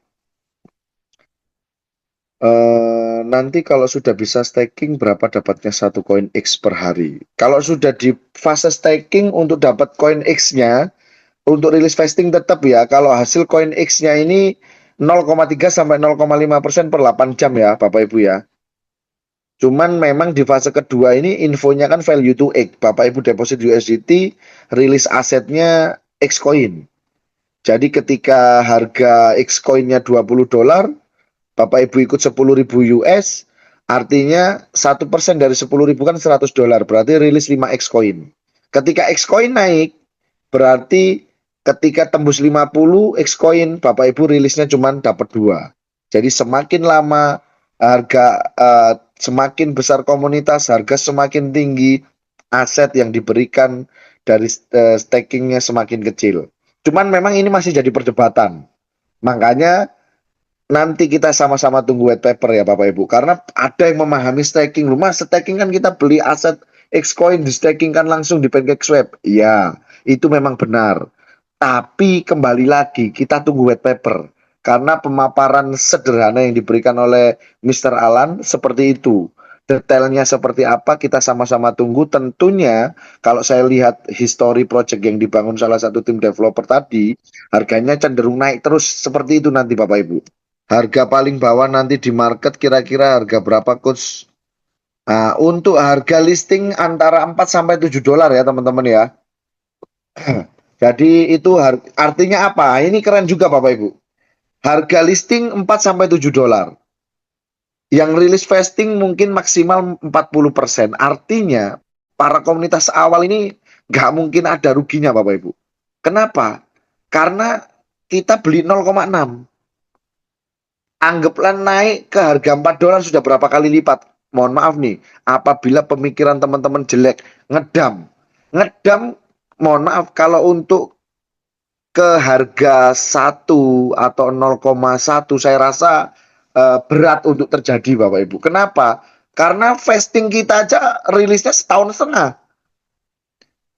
Nanti kalau sudah bisa staking berapa dapatnya satu koin X per hari? Kalau sudah di fase staking untuk dapat koin X-nya, untuk rilis vesting tetap ya, kalau hasil koin X-nya ini 0,3 sampai 0,5% per 8 jam ya Bapak Ibu ya. Cuman memang di fase kedua ini infonya kan value to X. Bapak Ibu deposit USDT, rilis asetnya X coin. Jadi ketika harga X coinnya $20, Bapak Ibu ikut 10.000 US, artinya 1% dari 10.000 kan $100, berarti rilis 5X coin. Ketika X coin naik, berarti ketika tembus 50 X coin, Bapak Ibu rilisnya cuma dapat 2. Jadi semakin lama harga semakin besar komunitas, harga semakin tinggi, aset yang diberikan dari stakingnya semakin kecil. Cuman memang ini masih jadi perdebatan. Makanya nanti kita sama-sama tunggu white paper ya Bapak Ibu. Karena ada yang memahami staking. Loh Mas, staking kan kita beli aset Xcoin, di staking kan langsung di PancakeSwap. Iya, itu memang benar. Tapi kembali lagi, kita tunggu white paper. Karena pemaparan sederhana yang diberikan oleh Mr. Alan seperti itu. Detailnya seperti apa kita sama-sama tunggu. Tentunya kalau saya lihat history project yang dibangun salah satu tim developer tadi, harganya cenderung naik terus seperti itu nanti Bapak Ibu. Harga paling bawah nanti di market kira-kira harga berapa coach? Nah, untuk harga listing antara 4 sampai $7 ya teman-teman ya. Jadi itu artinya apa? Ini keren juga Bapak Ibu. Harga listing 4 sampai $7. Yang rilis vesting mungkin maksimal 40%. Artinya para komunitas awal ini nggak mungkin ada ruginya Bapak Ibu. Kenapa? Karena kita beli 0,6. Anggaplah naik ke harga $4 sudah berapa kali lipat. Mohon maaf nih, apabila pemikiran teman-teman jelek, ngedam. Ngedam, mohon maaf, kalau untuk ke harga 1 atau 0,1 saya rasa berat untuk terjadi Bapak Ibu. Kenapa? Karena vesting kita aja rilisnya setahun setengah.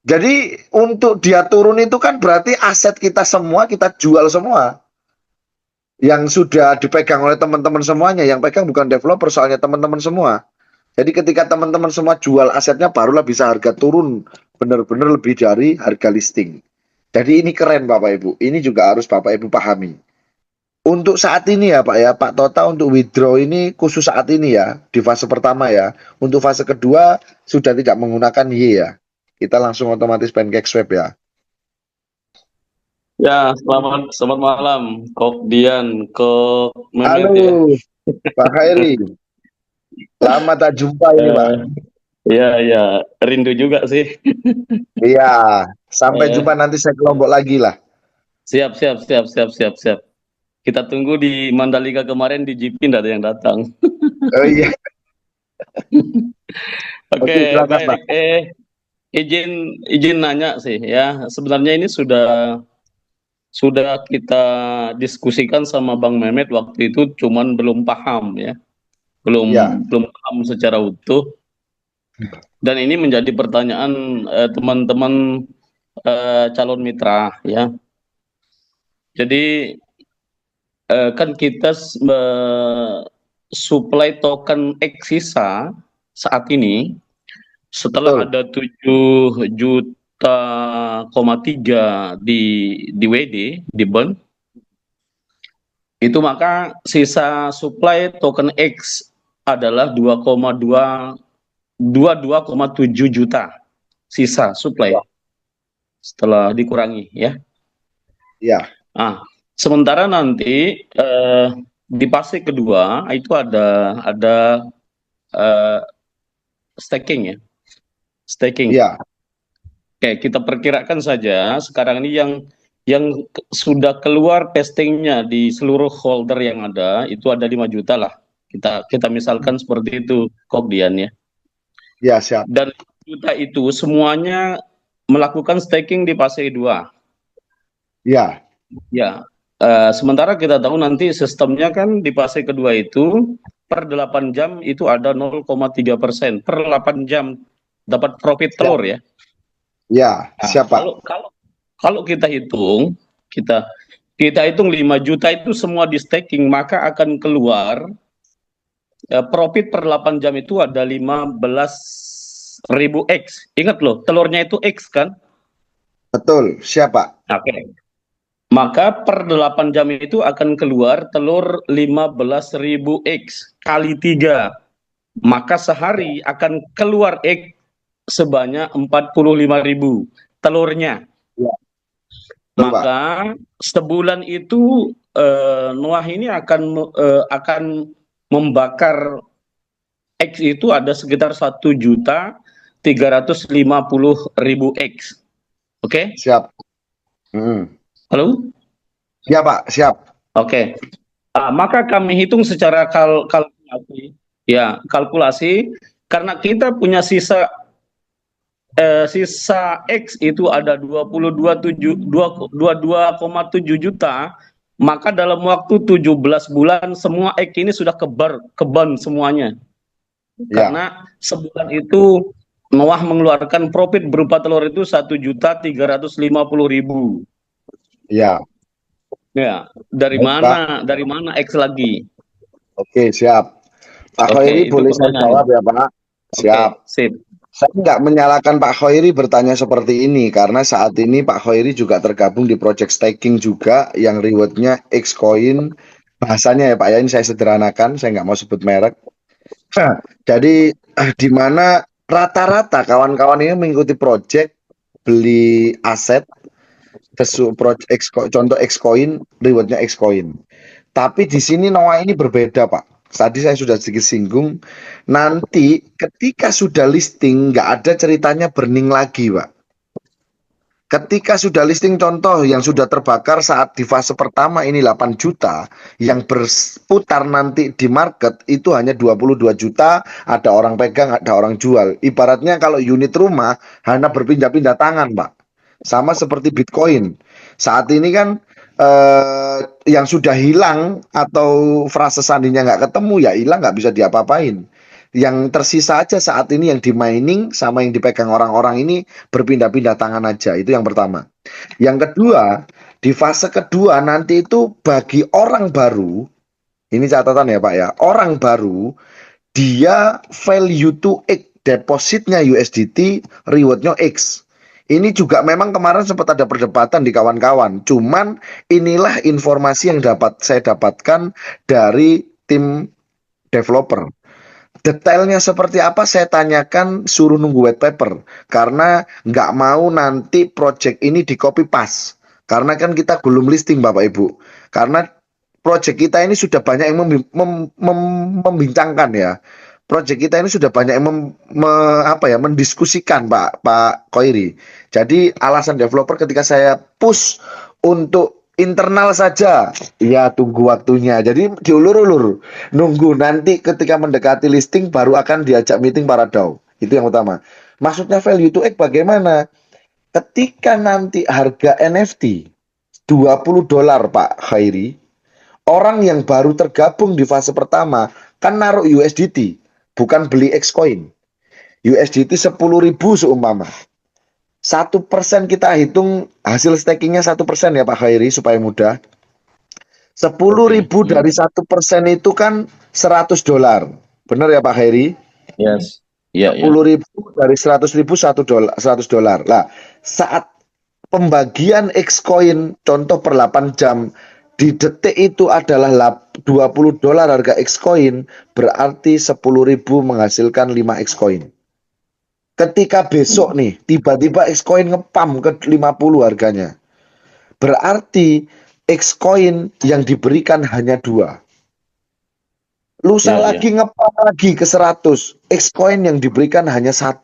Jadi untuk dia turun itu kan berarti aset kita semua kita jual semua. Yang sudah dipegang oleh teman-teman semuanya, yang pegang bukan developer soalnya teman-teman semua. Jadi ketika teman-teman semua jual asetnya, barulah bisa harga turun benar-benar lebih dari harga listing. Jadi ini keren Bapak Ibu. Ini juga harus Bapak Ibu pahami. Untuk saat ini ya Pak ya, Pak Tota untuk withdraw ini khusus saat ini ya, di fase pertama ya. Untuk fase kedua sudah tidak menggunakan Y ya. Kita langsung otomatis pancake swap ya. Ya, selamat malam, Kok Dian, Kok Mehmet ya. Halo Pak Khairi, lama tak jumpa ini Pak. Ya, rindu juga sih. Iya, sampai Eh, jumpa nanti saya kelompok lagi lah. Siap. Kita tunggu di Mandalika kemarin di GP nggak ada yang datang. Oh iya, Oke, oke silakan Pak. baik. Izin nanya sih ya. Sebenarnya ini sudah kita diskusikan sama Bang Mehmet waktu itu, cuman belum paham ya. Belum Ya, belum paham secara utuh. Dan ini menjadi pertanyaan teman-teman calon mitra ya. Jadi kan kita supply token X sisa saat ini setelah betul. ada 7,3 juta di WD di burn itu, maka sisa supply token X adalah 22,7 juta sisa supply setelah dikurangi ya. Ya, Ah, sementara nanti di fase kedua itu ada eh, staking ya, staking. ya, Oke, kita perkirakan saja sekarang ini yang sudah keluar testingnya di seluruh holder yang ada itu ada 5 juta lah. Kita misalkan seperti itu, Kok Dian ya. ya siap. Dan 5 juta itu semuanya melakukan staking di fase 2. Ya, Ya, sementara kita tahu nanti sistemnya kan di fase kedua itu per 8 jam itu ada 0,3% per 8 jam dapat profit siap. telur ya. Ya, Nah, siap Pak. kalau kita hitung, kita hitung 5 juta itu semua di staking, maka akan keluar profit per 8 jam itu ada 15.000 X. Ingat loh, telurnya itu X kan? Betul, siap Pak. Oke. Maka per 8 jam itu akan keluar telur 15.000 X kali 3. Maka sehari akan keluar X sebanyak 45.000 telurnya. Ya, betul, Pak. Maka sebulan itu Noah ini akan membakar X itu ada sekitar 1.350.000 X. Oke? Siap. Hmm. Halo? Ya Pak, siap. Oke. Maka kami hitung secara kalkulasi karena kita punya sisa X itu ada 22,7 juta, maka dalam waktu 17 bulan semua X ini sudah keban semuanya. Ya, Karena sebulan itu Noah mengeluarkan profit berupa telur itu 1.350.000. ya. Ya, dari Baik, Pak. mana? Dari mana X lagi? Oke, siap. Pak Oke, Khairi itu boleh saya pertanyaan. jawab ya Pak? Siap. Oke, sip. Saya nggak menyalahkan Pak Khairi bertanya seperti ini karena saat ini Pak Khairi juga tergabung di project staking juga yang rewardnya Xcoin. Bahasanya ya Pak ya, ini saya sederhanakan, saya nggak mau sebut merek. Jadi di mana rata-rata kawan-kawan ini mengikuti project beli aset contoh Xcoin, rewardnya Xcoin. Tapi di sini Noah ini berbeda Pak. Tadi saya sudah sedikit singgung. Nanti ketika sudah listing nggak ada ceritanya burning lagi Pak. Ketika sudah listing contoh yang sudah terbakar saat di fase pertama ini 8 juta, yang berputar nanti di market itu hanya 22 juta, ada orang pegang, ada orang jual. Ibaratnya kalau unit rumah hanya berpindah-pindah tangan, Pak. Sama seperti Bitcoin. Saat ini kan yang sudah hilang atau frase sandinya nggak ketemu ya hilang, nggak bisa diapa-apain. Yang tersisa aja saat ini yang di mining sama yang dipegang orang-orang ini berpindah-pindah tangan aja. Itu yang pertama. Yang kedua, di fase kedua nanti itu bagi orang baru, ini catatan ya Pak ya, orang baru dia value to X, depositnya USDT, rewardnya X. Ini juga memang kemarin sempat ada perdebatan di kawan-kawan. Cuman inilah informasi yang saya dapatkan dari tim developer. Detailnya seperti apa saya tanyakan, suruh nunggu white paper. Karena nggak mau nanti project ini di copy paste. Karena kan kita belum listing Bapak Ibu. Karena project kita ini sudah banyak yang membincangkan ya. Project kita ini sudah banyak yang mendiskusikan Pak Koiri. Jadi alasan developer ketika saya push untuk internal saja, ya tunggu waktunya. Jadi diulur-ulur, nunggu nanti ketika mendekati listing baru akan diajak meeting para DAO. Itu yang utama. Maksudnya value to X bagaimana? Ketika nanti harga NFT $20 Pak Khairi, orang yang baru tergabung di fase pertama kan naruh USDT, bukan beli Xcoin. USDT 10.000 seumpama. 1% kita hitung hasil stakingnya 1% ya Pak Khairi supaya mudah. 10.000 dari 1% itu kan $100. Benar ya Pak Khairi? Yes. Ya, 10.000 dari 100.000 $100. Lah, saat pembagian Xcoin contoh per 8 jam di detik itu adalah $20 harga Xcoin, berarti 10.000 menghasilkan 5 Xcoin. Ketika besok nih tiba-tiba Xcoin ngepam ke 50 harganya, berarti Xcoin yang diberikan hanya 2. Lusa lagi ngepam lagi ke 100, Xcoin yang diberikan hanya 1.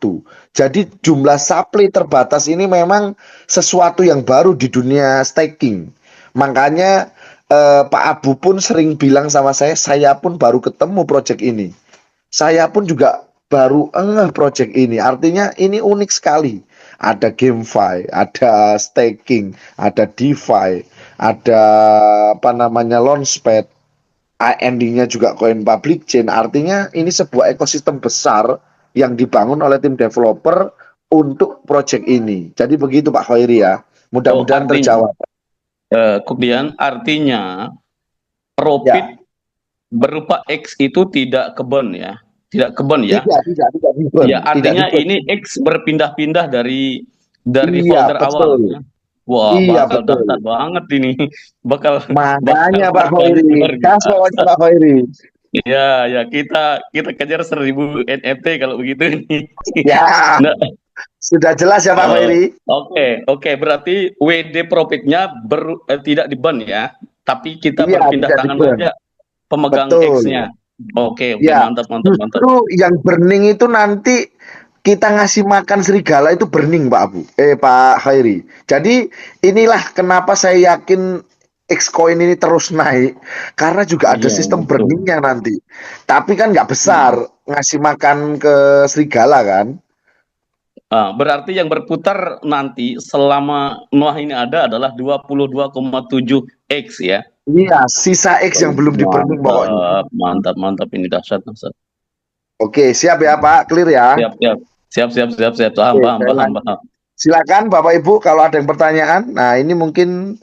Jadi jumlah supply terbatas ini memang sesuatu yang baru di dunia staking. Makanya Pak Abu pun sering bilang sama saya pun baru ketemu project ini. Saya pun juga baru project ini. Artinya ini unik sekali. Ada GameFi, ada staking, ada DeFi, ada Launchpad, endingnya juga coin public chain. Artinya ini sebuah ekosistem besar yang dibangun oleh tim developer untuk project ini. Jadi begitu Pak Khairi ya. Mudah-mudahan terjawab. Kemudian artinya profit berupa X itu tidak kebon ya. Tidak kebon ya. Tidak kebon. Ya, artinya ini X berpindah-pindah dari folder awal. Ya. Wah, bakal daftar banget ini. Makanya Pak Khairi. Pak Khairi. Ya, kita kejar 1.000 NFT kalau begitu ini. Ya. Nah, sudah jelas ya Pak Khairi. Oke, berarti WD profitnya tidak di-ban ya, tapi kita berpindah tangan saja pemegang X-nya. Oke, mantap. Justru yang burning itu nanti kita ngasih makan serigala itu burning Pak Khairi. Jadi inilah kenapa saya yakin Xcoin ini terus naik, karena juga ada sistem burningnya nanti. Tapi kan nggak besar ngasih makan ke serigala kan. Berarti yang berputar nanti selama Noah ini ada adalah 22,7 X ya. Iya, sisa X yang belum di-burning pokoknya. Mantap ini dahsyat. Oke, siap ya Pak, clear ya. Siap. Paham. Silakan Bapak Ibu kalau ada yang pertanyaan. Nah, ini mungkin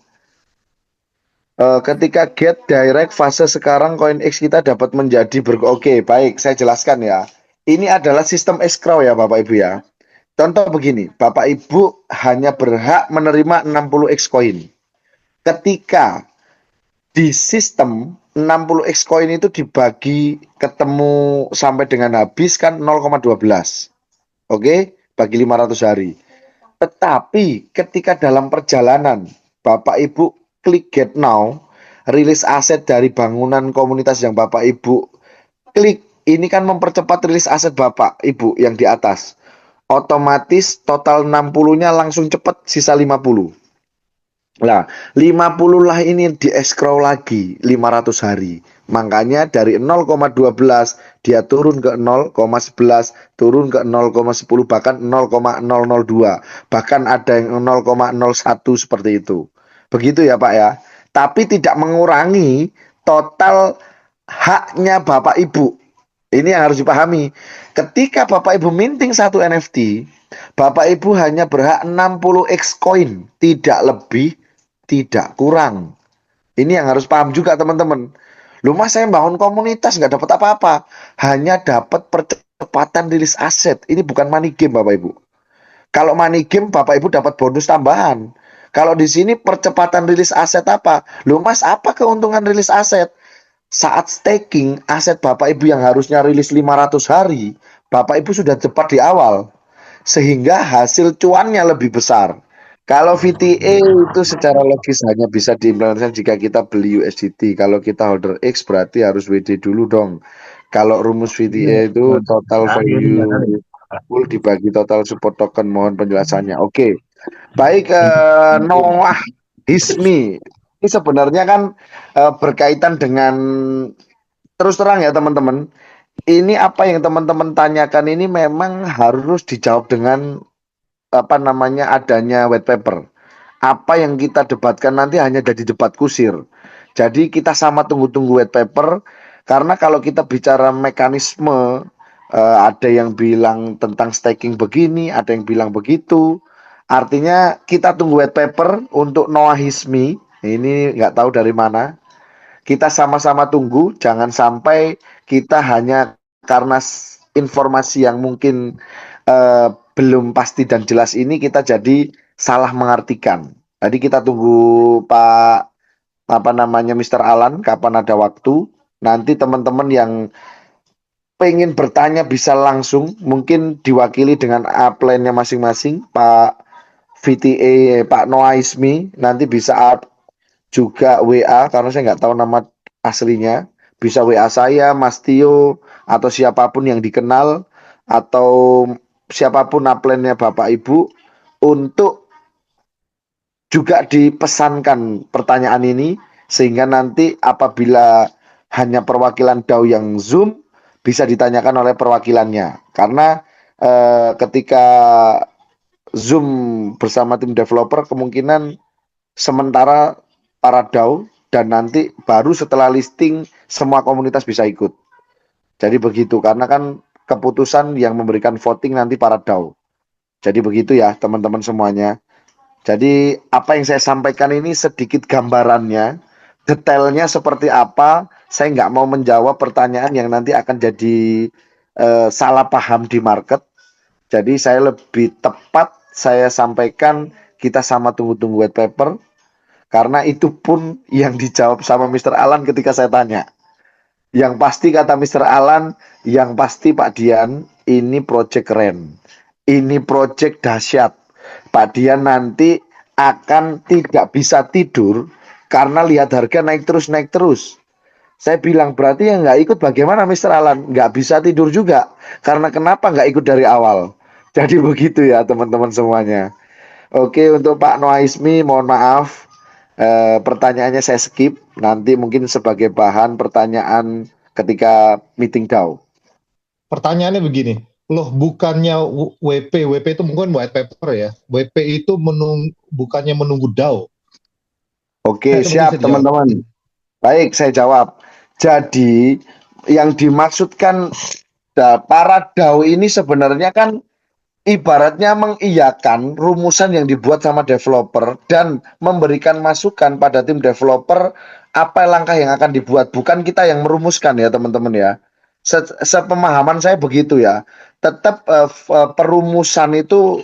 ketika get direct fase sekarang koin X kita dapat menjadi Oke, baik, saya jelaskan ya. Ini adalah sistem escrow ya Bapak Ibu ya. Contoh begini, Bapak Ibu hanya berhak menerima 60 Xcoin. Ketika di sistem 60 Xcoin itu dibagi ketemu sampai dengan habis kan 0,12. Oke, bagi 500 hari. Tetapi ketika dalam perjalanan Bapak Ibu klik get now, rilis aset dari bangunan komunitas yang Bapak Ibu klik, ini kan mempercepat rilis aset Bapak Ibu yang di atas. Otomatis total 60-nya langsung cepat, sisa 50. Nah, 50 lah ini di escrow lagi 500 hari. Makanya dari 0,12 dia turun ke 0,11, turun ke 0,10, bahkan 0,002. Bahkan ada yang 0,01 seperti itu. Begitu ya Pak ya. Tapi tidak mengurangi total haknya Bapak Ibu. Ini yang harus dipahami. Ketika Bapak Ibu minting satu NFT, Bapak Ibu hanya berhak 60 Xcoin, tidak lebih, tidak kurang. Ini yang harus paham juga teman-teman. Loh Mas, saya bangun komunitas nggak dapat apa-apa, hanya dapat percepatan rilis aset. Ini bukan money game Bapak Ibu. Kalau money game Bapak Ibu dapat bonus tambahan. Kalau di sini percepatan rilis aset apa? Loh Mas, apa keuntungan rilis aset? Saat staking aset Bapak Ibu yang harusnya rilis 500 hari, Bapak Ibu sudah cepat di awal. Sehingga hasil cuannya lebih besar. Kalau VTA itu secara logis hanya bisa diimplementasikan jika kita beli USDT. Kalau kita holder X berarti harus WD dulu dong. Kalau rumus VTA itu total value full dibagi total support token. Mohon penjelasannya. Oke. Baik, Noah Hismi. Ini sebenarnya kan berkaitan dengan, terus terang ya teman-teman. Ini apa yang teman-teman tanyakan ini memang harus dijawab dengan apa namanya adanya white paper. Apa yang kita debatkan nanti hanya jadi debat kusir. Jadi kita sama tunggu-tunggu white paper, karena kalau kita bicara mekanisme, ada yang bilang tentang staking begini, ada yang bilang begitu. Artinya kita tunggu white paper untuk Noah Hismi. Ini nggak tahu dari mana. Kita sama-sama tunggu, jangan sampai kita hanya karena informasi yang mungkin belum pasti dan jelas ini kita jadi salah mengartikan. Jadi kita tunggu Pak apa namanya Mr. Alan kapan ada waktu. Nanti teman-teman yang pengen bertanya bisa langsung, mungkin diwakili dengan upline-nya masing-masing. Pak VTA, Pak Noah Ismi nanti bisa juga WA karena saya nggak tahu nama aslinya. Bisa WA saya, Mas Tio, atau siapapun yang dikenal, atau siapapun upline-nya Bapak Ibu, untuk juga dipesankan pertanyaan ini, sehingga nanti apabila hanya perwakilan DAO yang Zoom, bisa ditanyakan oleh perwakilannya. Karena ketika Zoom bersama tim developer, kemungkinan sementara para DAO, dan nanti baru setelah listing semua komunitas bisa ikut. Jadi begitu, karena kan keputusan yang memberikan voting nanti para DAO. Jadi begitu ya teman-teman semuanya. Jadi apa yang saya sampaikan ini sedikit gambarannya, detailnya seperti apa, saya nggak mau menjawab pertanyaan yang nanti akan jadi salah paham di market. Jadi saya lebih tepat saya sampaikan kita sama tunggu-tunggu white paper, karena itu pun yang dijawab sama Mr. Alan ketika saya tanya. Yang pasti kata Mr. Alan, yang pasti Pak Dian, ini project keren. Ini project dahsyat. Pak Dian nanti akan tidak bisa tidur karena lihat harga naik terus. Saya bilang berarti yang nggak ikut bagaimana Mr. Alan? Nggak bisa tidur juga. Karena kenapa nggak ikut dari awal? Jadi begitu ya teman-teman semuanya. Oke, untuk Pak Noaismi mohon maaf. Pertanyaannya saya skip. Nanti mungkin sebagai bahan pertanyaan ketika meeting DAO. Pertanyaannya begini, loh bukannya WP itu mungkin white paper ya, WP itu bukannya menunggu DAO. Oke, siap teman-teman. Baik, saya jawab. Jadi yang dimaksudkan para DAO ini sebenarnya kan ibaratnya mengiyakan rumusan yang dibuat sama developer dan memberikan masukan pada tim developer apa langkah yang akan dibuat. Bukan kita yang merumuskan ya teman-teman ya. Sepemahaman saya begitu ya. Tetap perumusan itu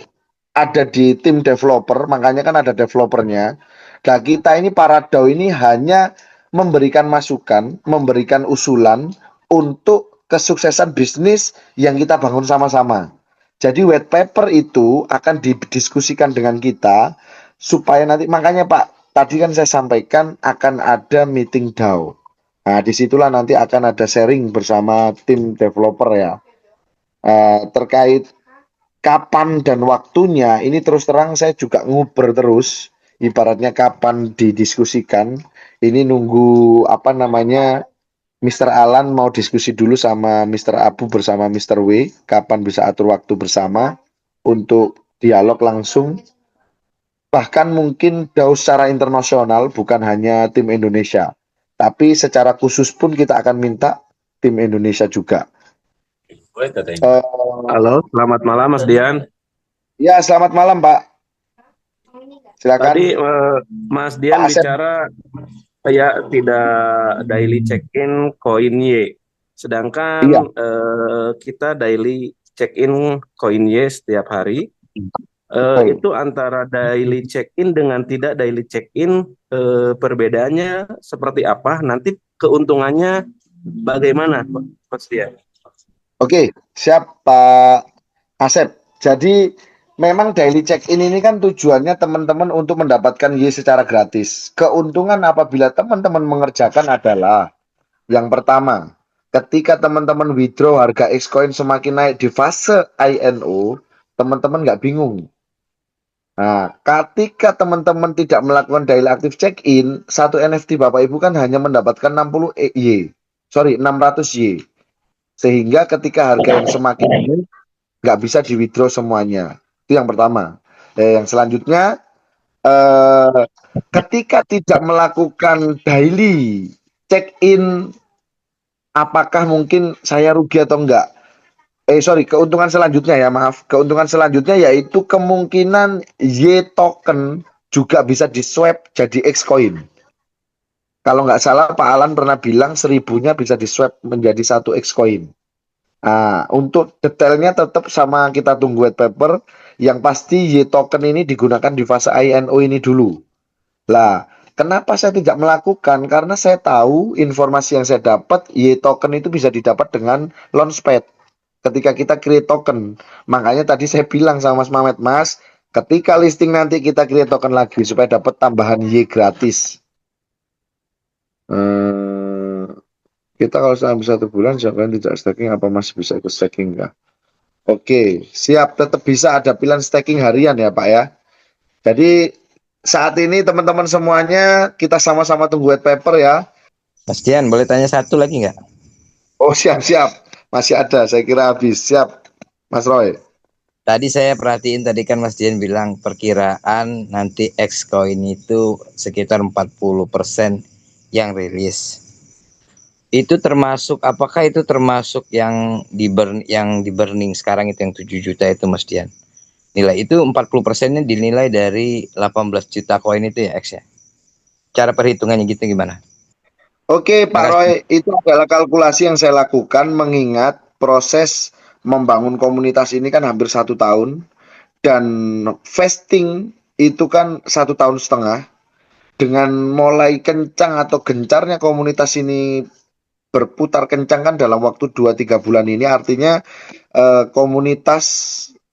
ada di tim developer, makanya kan ada developernya. Nah kita ini para DAO ini hanya memberikan masukan, memberikan usulan untuk kesuksesan bisnis yang kita bangun sama-sama. Jadi white paper itu akan didiskusikan dengan kita supaya nanti, makanya Pak, tadi kan saya sampaikan akan ada meeting DAO. Nah, disitulah nanti akan ada sharing bersama tim developer ya. Terkait kapan dan waktunya, ini terus terang saya juga nguber terus. Ibaratnya kapan didiskusikan, ini nunggu apa namanya, Mr. Alan mau diskusi dulu sama Mr. Abu bersama Mr. W, kapan bisa atur waktu bersama untuk dialog langsung. Bahkan mungkin DAO secara internasional, bukan hanya tim Indonesia. Tapi secara khusus pun kita akan minta tim Indonesia juga. Halo, selamat malam Mas Dian. Ya, selamat malam Pak. Silakan. Tadi Mas Dian Pak Asep. bicara Ya, tidak daily check-in koin Y. Iya, Sedangkan kita daily check-in koin Y setiap hari. betul. Itu antara daily check-in dengan tidak daily check-in, perbedaannya seperti apa? Nanti keuntungannya bagaimana, Mas Dian? Oke, siap Pak Asep. Jadi memang daily check-in ini kan tujuannya teman-teman untuk mendapatkan Y secara gratis. Keuntungan apabila teman-teman mengerjakan adalah yang pertama, ketika teman-teman withdraw harga Xcoin semakin naik di fase INO, teman-teman nggak bingung. Nah, ketika teman-teman tidak melakukan daily active check-in, satu NFT Bapak Ibu kan hanya mendapatkan 60 Y. Sorry, 600 Y. Sehingga ketika harga yang semakin naik, nggak bisa di withdraw semuanya. Itu yang pertama. Yang selanjutnya, ketika tidak melakukan daily check-in, apakah mungkin saya rugi atau enggak? Sorry, keuntungan selanjutnya ya, maaf. Keuntungan selanjutnya yaitu kemungkinan Y token juga bisa di swap jadi Xcoin. Kalau nggak salah Pak Alan pernah bilang 1000-nya bisa di swap menjadi satu Xcoin. Nah, untuk detailnya tetap sama kita tunggu white paper. Yang pasti Y token ini digunakan di fase INO ini dulu. Lah, kenapa saya tidak melakukan? Karena saya tahu informasi yang saya dapat Y token itu bisa didapat dengan launchpad ketika kita create token. Makanya tadi saya bilang sama Mas Mamet, Mas, ketika listing nanti kita create token lagi supaya dapat tambahan Y gratis. Hmm, kita kalau sampai 1 bulan siapa yang tidak staking apa masih bisa ikut staking enggak? Oke, siap, tetap bisa ada pilihan staking harian ya Pak ya. Jadi saat ini teman-teman semuanya kita sama-sama tunggu white paper ya. Mas Dian, boleh tanya satu lagi nggak? Oh siap-siap, masih ada, saya kira habis. Siap, Mas Roy. Tadi saya perhatiin tadi kan Mas Dian bilang perkiraan nanti Xcoin itu sekitar 40% yang rilis. Itu termasuk, apakah itu termasuk yang di burning sekarang itu yang 7 juta itu Mas Dian? Nilai itu 40%-nya dinilai dari 18 juta koin itu ya X ya? Cara perhitungannya gitu gimana? Oke Pak Makasih. Roy, itu adalah kalkulasi yang saya lakukan mengingat proses membangun komunitas ini kan hampir 1 tahun dan vesting itu kan 1 tahun setengah. Dengan mulai kencang atau gencarnya komunitas ini berputar kencang kan dalam waktu 2-3 bulan ini, artinya komunitas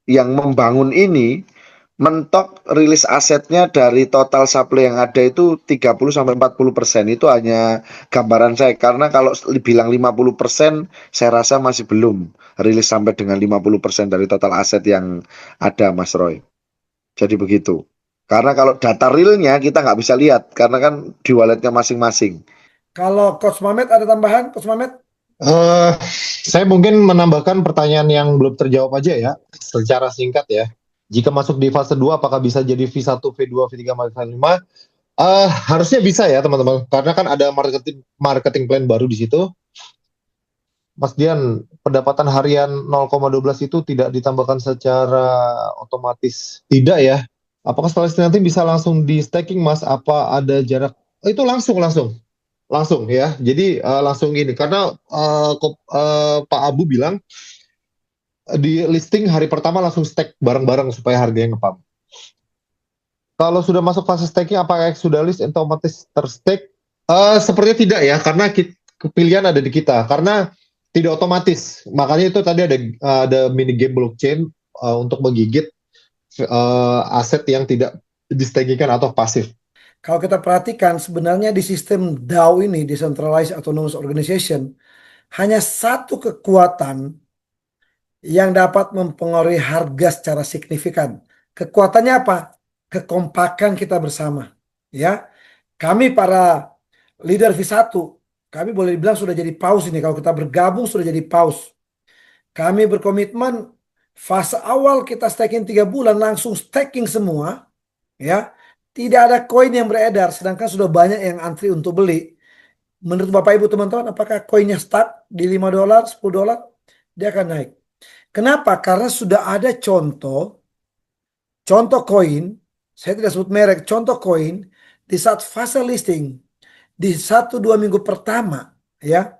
yang membangun ini mentok rilis asetnya dari total supply yang ada itu 30-40%. Itu hanya gambaran saya, karena kalau dibilang 50% saya rasa masih belum rilis sampai dengan 50% dari total aset yang ada Mas Roy. Jadi begitu. Karena kalau data realnya kita nggak bisa lihat karena kan di walletnya masing-masing. Kalau Coach Mamet ada tambahan, Coach Mamet? Saya mungkin menambahkan pertanyaan yang belum terjawab aja ya, secara singkat ya. Jika masuk di fase 2, apakah bisa jadi V1, V2, V3, V5? Harusnya bisa ya teman-teman, karena kan ada marketing plan baru di situ. Mas Dian, pendapatan harian 0,12 itu tidak ditambahkan secara otomatis? Tidak ya? Apakah setelah itu nanti bisa langsung di staking Mas? Apa ada jarak? Itu langsung ya. Jadi langsung ini, karena Pak Abu bilang di listing hari pertama langsung stake bareng-bareng supaya harganya ngepump. Kalau sudah masuk fase staking, apakah sudah list otomatis terstake? Sepertinya tidak ya, karena pilihan ada di kita. Karena tidak otomatis. Makanya itu tadi ada mini game blockchain untuk menggigit aset yang tidak distakingkan atau pasif. Kalau kita perhatikan sebenarnya di sistem DAO ini, Decentralized Autonomous Organization, hanya satu kekuatan yang dapat mempengaruhi harga secara signifikan. Kekuatannya apa? Kekompakan kita bersama. Ya, kami para leader V1, kami boleh dibilang sudah jadi paus ini. Kalau kita bergabung sudah jadi paus. Kami berkomitmen fase awal kita staking 3 bulan langsung staking semua. Ya, tidak ada koin yang beredar, sedangkan sudah banyak yang antri untuk beli. Menurut Bapak Ibu teman-teman, apakah koinnya stuck di $5, $10? Dia akan naik. Kenapa? Karena sudah ada contoh koin, saya tidak sebut merek, contoh koin di saat fase listing di 1-2 minggu pertama ya,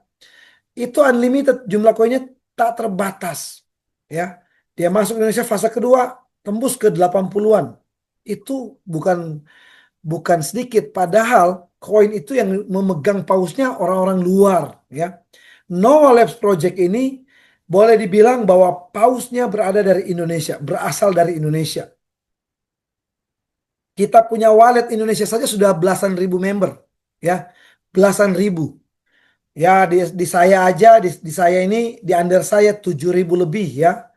itu unlimited, jumlah koinnya tak terbatas ya. Dia masuk Indonesia fase kedua tembus ke 80-an. Itu bukan sedikit, padahal koin itu yang memegang pausnya orang-orang luar ya. Noah Labs Project ini boleh dibilang bahwa pausnya berada dari Indonesia, berasal dari Indonesia. Kita punya wallet Indonesia saja sudah belasan ribu member ya, belasan ribu. Ya di saya aja, di saya ini, di under saya 7.000 lebih ya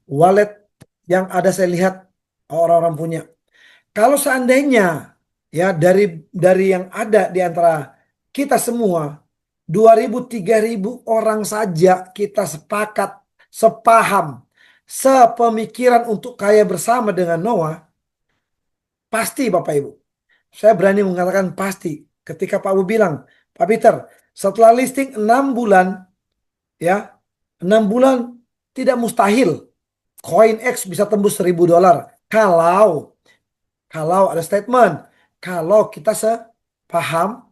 wallet yang ada saya lihat orang-orang punya. Kalau seandainya ya dari yang ada di antara kita semua 2.000 3.000 orang saja kita sepakat, sepaham, sepemikiran untuk kaya bersama dengan Noah, pasti Bapak Ibu. Saya berani mengatakan pasti. Ketika Pak Abu bilang, Pak Peter, setelah listing 6 bulan, ya, 6 bulan tidak mustahil koin X bisa tembus $1.000. Kalau ada statement, kalau kita sepaham,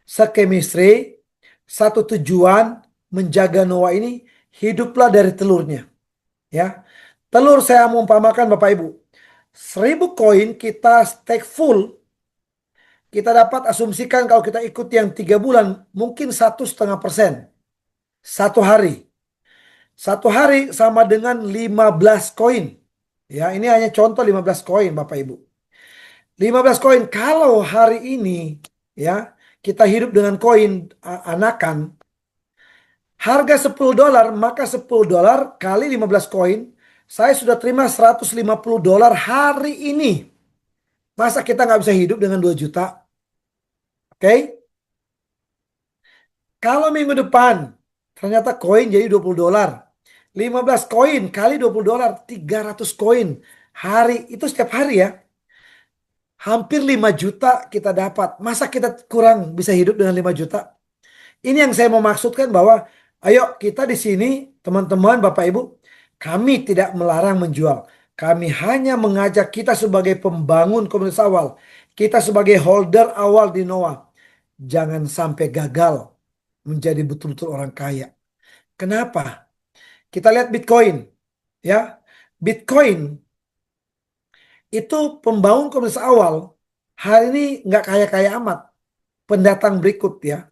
sekemistri, satu tujuan menjaga Noah ini, hiduplah dari telurnya. Ya, telur saya mau umpamakan Bapak Ibu, 1.000 koin kita stake full, kita dapat asumsikan kalau kita ikut yang 3 bulan mungkin 1,5% satu hari. Satu hari sama dengan 15 koin. Ya, ini hanya contoh 15 koin Bapak Ibu. 15 koin kalau hari ini ya kita hidup dengan koin anakan harga $10, maka $10 kali 15 koin saya sudah terima $150 hari ini. Masa kita nggak bisa hidup dengan 2 juta? Oke? Kalau minggu depan ternyata koin jadi $20. 15 koin kali $20, 300 koin hari itu setiap hari ya. Hampir 5 juta kita dapat. Masa kita kurang bisa hidup dengan 5 juta? Ini yang saya mau maksudkan bahwa ayo kita di sini teman-teman Bapak Ibu, kami tidak melarang menjual. Kami hanya mengajak kita sebagai pembangun komunitas awal. Kita sebagai holder awal di Noah. Jangan sampai gagal menjadi betul-betul orang kaya. Kenapa? Kita lihat Bitcoin. Ya, Bitcoin itu pembangun komunitas awal hari ini nggak kaya-kaya amat. Pendatang berikut ya.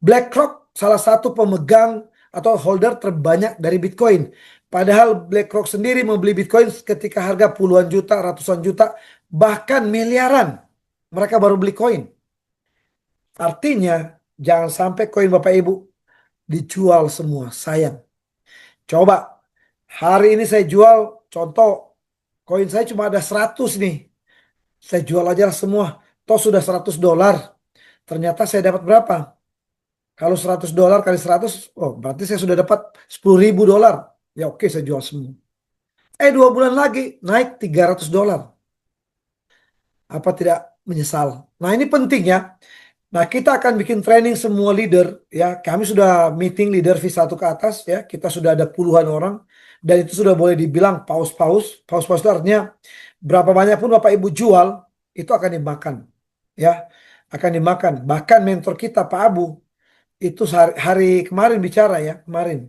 BlackRock salah satu pemegang atau holder terbanyak dari Bitcoin. Padahal BlackRock sendiri membeli Bitcoin ketika harga puluhan juta, ratusan juta, bahkan miliaran. Mereka baru beli koin. Artinya jangan sampai koin Bapak Ibu dijual semua. Sayang. Coba hari ini saya jual, contoh koin saya cuma ada 100 nih. Saya jual aja semua. Toh sudah $100. Ternyata saya dapat berapa? Kalau $100 kali 100, oh berarti saya sudah dapat $10.000. Ya oke, saya jual semua. 2 bulan lagi naik $300. Apa tidak menyesal? Nah ini penting ya. Nah kita akan bikin training semua leader ya. Kami sudah meeting leader V1 ke atas ya. Kita sudah ada puluhan orang. Dan itu sudah boleh dibilang paus-paus. Paus-paus itu artinya berapa banyak pun Bapak Ibu jual, itu akan dimakan. Ya, akan dimakan. Bahkan mentor kita Pak Abu, itu hari kemarin bicara ya, kemarin.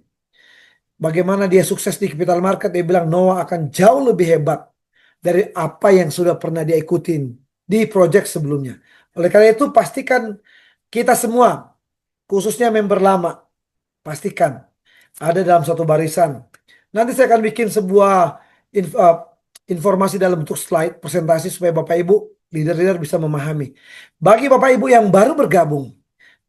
Bagaimana dia sukses di capital market, dia bilang Noah akan jauh lebih hebat dari apa yang sudah pernah dia ikutin di project sebelumnya. Oleh karena itu pastikan kita semua, khususnya member lama, pastikan ada dalam satu barisan. Nanti saya akan bikin sebuah informasi dalam bentuk slide, presentasi supaya Bapak Ibu, leader-leader bisa memahami. Bagi Bapak Ibu yang baru bergabung,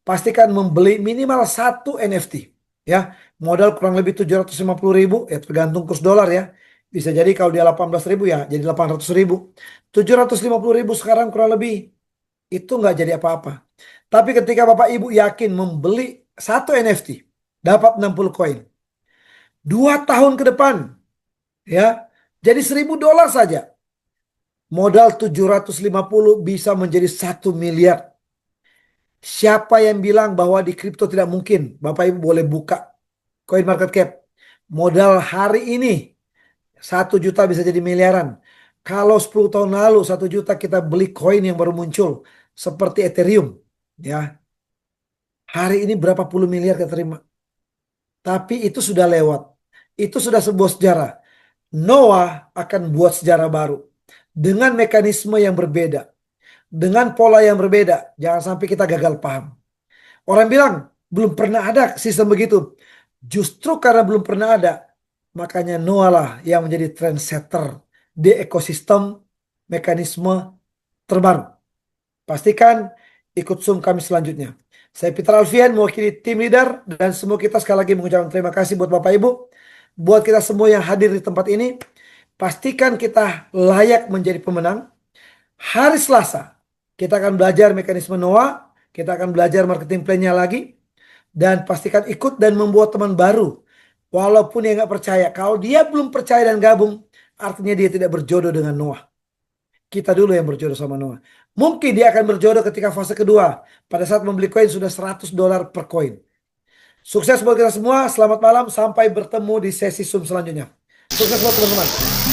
pastikan membeli minimal 1 NFT. Ya, modal kurang lebih 750.000, ya tergantung kurs dolar ya. Bisa jadi kalau dia 18.000 ya jadi 800.000. 750.000 sekarang kurang lebih. Itu nggak jadi apa-apa. Tapi ketika Bapak Ibu yakin membeli 1 NFT, dapat 60 koin. 2 tahun ke depan, ya, jadi $1.000 saja. Modal 750 bisa menjadi 1 miliar. Siapa yang bilang bahwa di kripto tidak mungkin? Bapak Ibu boleh buka coin market cap. Modal hari ini 1 juta bisa jadi miliaran. Kalau 10 tahun lalu 1 juta kita beli koin yang baru muncul seperti Ethereum. Ya, hari ini berapa puluh miliar kita terima. Tapi itu sudah lewat. Itu sudah sebuah sejarah. Noah akan buat sejarah baru dengan mekanisme yang berbeda, dengan pola yang berbeda. Jangan sampai kita gagal paham. Orang bilang belum pernah ada sistem begitu. Justru karena belum pernah ada, makanya Noah lah yang menjadi trendsetter di ekosistem mekanisme terbaru. Pastikan ikut Zoom kami selanjutnya. Saya Peter Alfian, mewakili tim leader, dan semua kita sekali lagi mengucapkan terima kasih buat Bapak Ibu. Buat kita semua yang hadir di tempat ini, pastikan kita layak menjadi pemenang. Hari Selasa, kita akan belajar mekanisme Noah, kita akan belajar marketing plan-nya lagi, dan pastikan ikut dan membuat teman baru. Walaupun dia nggak percaya, kalau dia belum percaya dan gabung, artinya dia tidak berjodoh dengan Noah. Kita dulu yang berjodoh sama Noah. Mungkin dia akan berjodoh ketika fase kedua. Pada saat membeli koin sudah $100 per koin. Sukses buat kita semua. Selamat malam. Sampai bertemu di sesi Zoom selanjutnya. Sukses buat teman-teman.